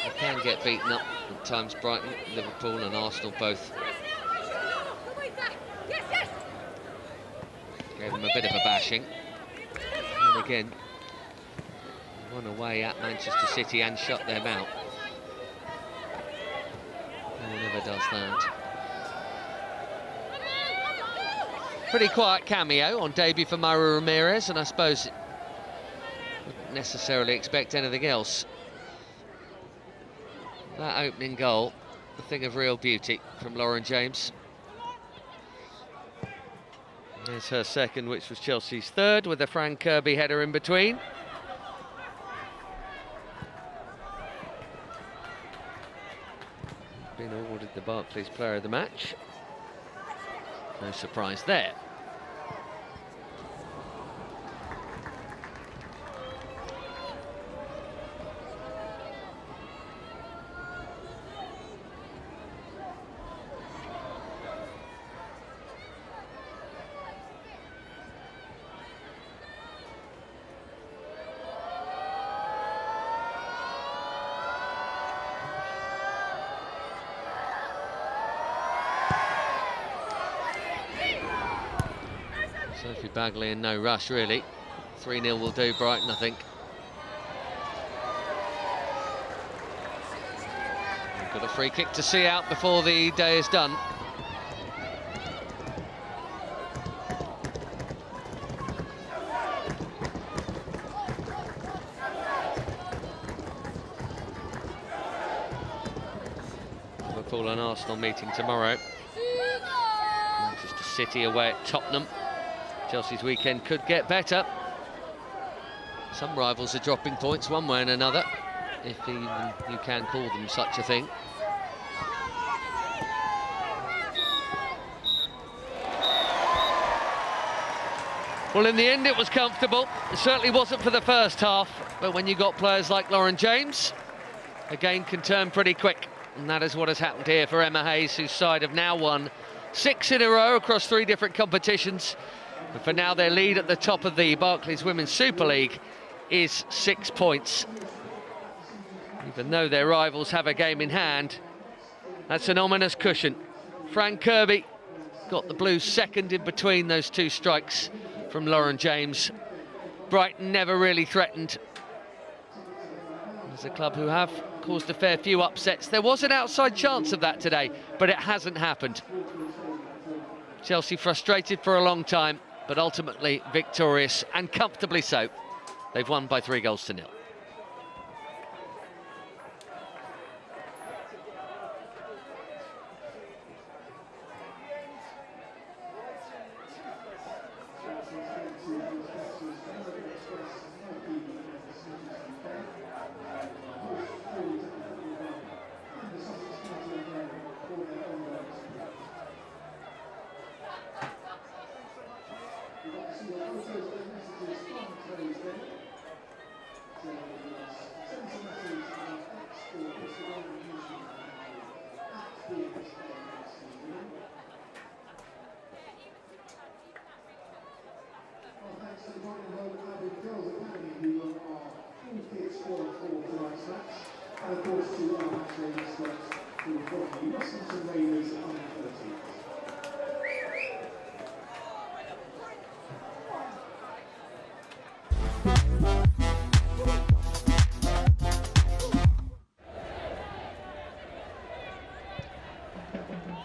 They can get beaten up at times, Brighton, Liverpool and Arsenal both. Gave them a bit of a bashing. And again, won away at Manchester City and shut them out. No one ever does that. Pretty quiet cameo on debut for Mayra Ramirez, and I suppose wouldn't necessarily expect anything else. That opening goal, a thing of real beauty from Lauren James. There's her second, which was Chelsea's third, with a Fran Kirby header in between. Been awarded the Barclays Player of the Match. No surprise there. Sophie Bagley in no rush, really. 3-0 will do Brighton, I think. We've got a free kick to see out before the day is done. Liverpool and Arsenal meeting tomorrow. Manchester City away at Tottenham. Chelsea's weekend could get better. Some rivals are dropping points one way and another, if even you can call them such a thing. Well, in the end it was comfortable. It certainly wasn't for the first half, but when you got players like Lauren James, a game can turn pretty quick, and that is what has happened here for Emma Hayes, whose side have now won 6 in a row across 3 different competitions. And for now, their lead at the top of the Barclays Women's Super League is 6 points. Even though their rivals have a game in hand, that's an ominous cushion. Fran Kirby got the Blues second in between those 2 strikes from Lauren James. Brighton never really threatened. There's a club who have caused a fair few upsets. There was an outside chance of that today, but it hasn't happened. Chelsea frustrated for a long time, but ultimately victorious, and comfortably so. They've won by 3-0. And of course, to our match day experts who are from the Washington Raiders under 13.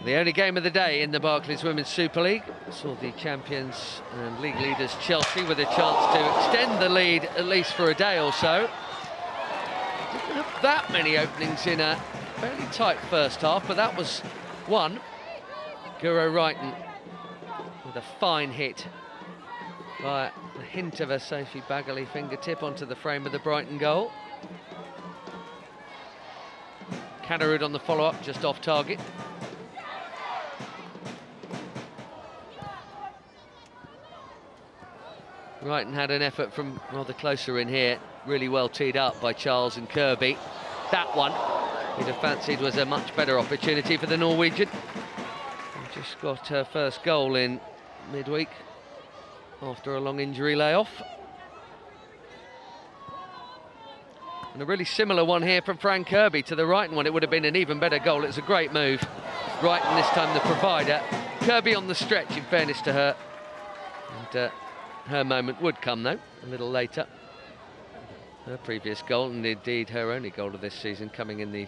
The only game of the day in the Barclays Women's Super League saw the champions and league leaders Chelsea with a chance to extend the lead at least for a day or so. Didn't have that many openings in a fairly tight first half, but that was one. Guro Wrighton with a fine hit by the hint of a Sophie Bagley fingertip onto the frame of the Brighton goal. Canarud on the follow-up, just off target. Wrighton had an effort from rather closer in here, really well teed up by Charles and Kirby. That one, he'd have fancied, was a much better opportunity for the Norwegian. She just got her first goal in midweek after a long injury layoff. And a really similar one here from Fran Kirby to the Wrighton one. It would have been an even better goal. It's a great move. Wrighton this time the provider. Kirby on the stretch, in fairness to her. And her moment would come, though, a little later. Her previous goal, and indeed her only goal of this season, coming in the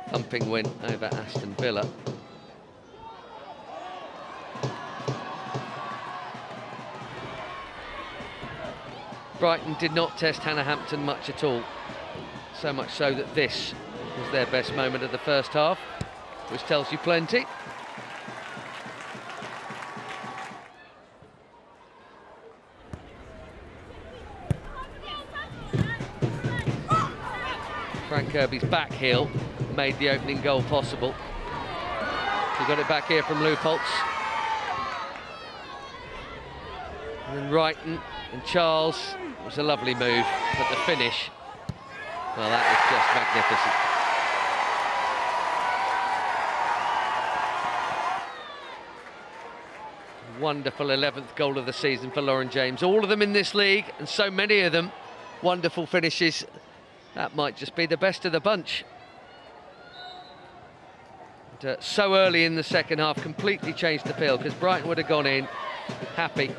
thumping win over Aston Villa. Brighton did not test Hannah Hampton much at all. So much so that this was their best moment of the first half, which tells you plenty. Frank Kirby's back heel made the opening goal possible. We got it back here from Leupolz. And then Brighton and Charles. It was a lovely move, but the finish, well, that was just magnificent. Wonderful 11th goal of the season for Lauren James. All of them in this league, and so many of them wonderful finishes. That might just be the best of the bunch. And, so early in the second half, completely changed the field, because Brighton would have gone in happy.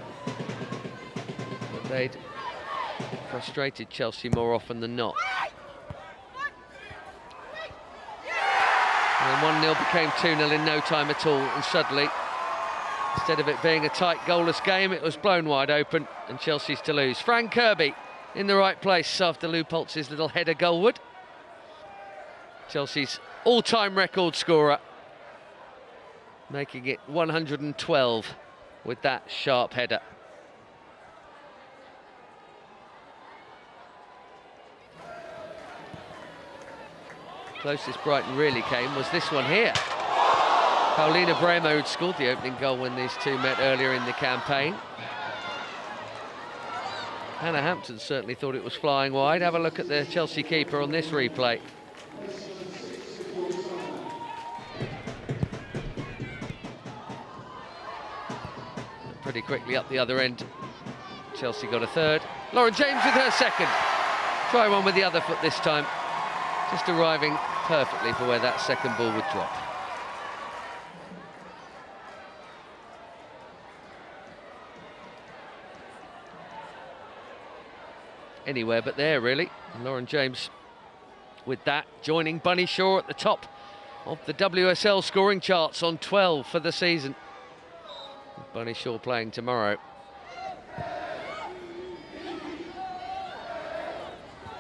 But they'd frustrated Chelsea more often than not. And 1-0 became 2-0 in no time at all, and suddenly, instead of it being a tight goalless game, it was blown wide open, and Chelsea's to lose. Frank Kirby in the right place after Leupolz's little header goalward. Chelsea's all-time record scorer, making it 112 with that sharp header. Closest Brighton really came was this one here. Paulina Bremo, who'd scored the opening goal when these two met earlier in the campaign. Hannah Hampton certainly thought it was flying wide. Have a look at the Chelsea keeper on this replay. Pretty quickly up the other end. Chelsea got a third. Lauren James with her second. Try one with the other foot this time. Just arriving perfectly for where that second ball would drop. Anywhere but there, really. And Lauren James with that, joining Bunny Shaw at the top of the WSL scoring charts on 12 for the season. Bunny Shaw playing tomorrow.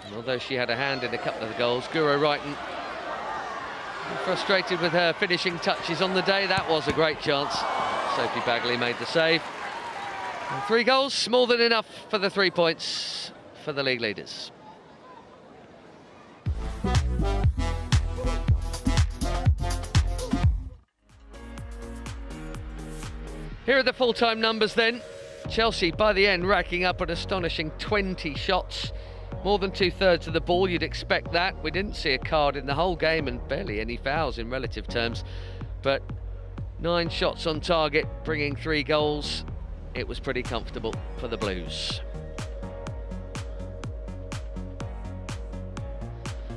And although she had a hand in a couple of the goals, Guro Reiten, frustrated with her finishing touches on the day. That was a great chance. Sophie Bagley made the save. And 3 goals, more than enough for the 3 points for the league leaders. Here are the full-time numbers then. Chelsea, by the end, racking up an astonishing 20 shots. More than 2/3 of the ball, you'd expect that. We didn't see a card in the whole game and barely any fouls in relative terms. But 9 shots on target, bringing 3 goals. It was pretty comfortable for the Blues.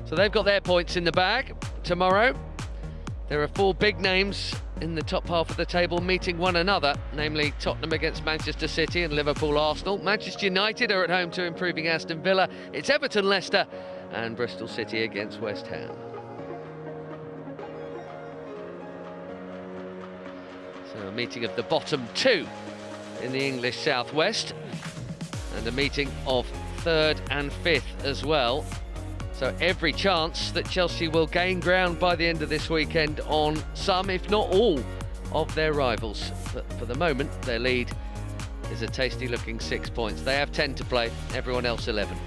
So they've got their points in the bag. Tomorrow, there are 4 big names in the top half of the table meeting one another, namely Tottenham against Manchester City and Liverpool-Arsenal. Manchester United are at home to improving Aston Villa. It's Everton-Leicester and Bristol City against West Ham. So a meeting of the bottom 2 in the English Southwest, and a meeting of 3rd and 5th as well. So every chance that Chelsea will gain ground by the end of this weekend on some, if not all, of their rivals. But for the moment, their lead is a tasty-looking 6 points. They have 10 to play, everyone else 11.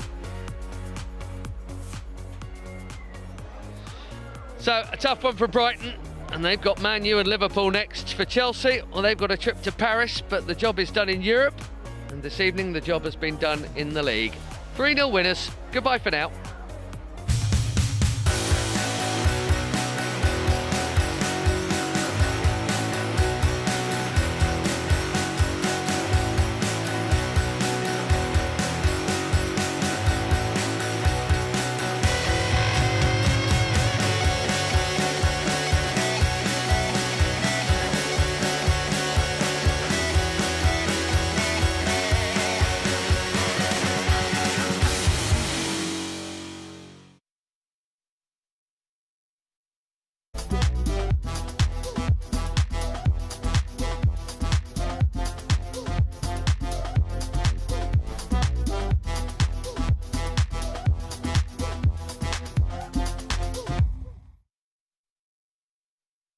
So a tough one for Brighton, and they've got Man U and Liverpool next. For Chelsea, well, they've got a trip to Paris, but the job is done in Europe, and this evening the job has been done in the league. 3-0 winners. Goodbye for now.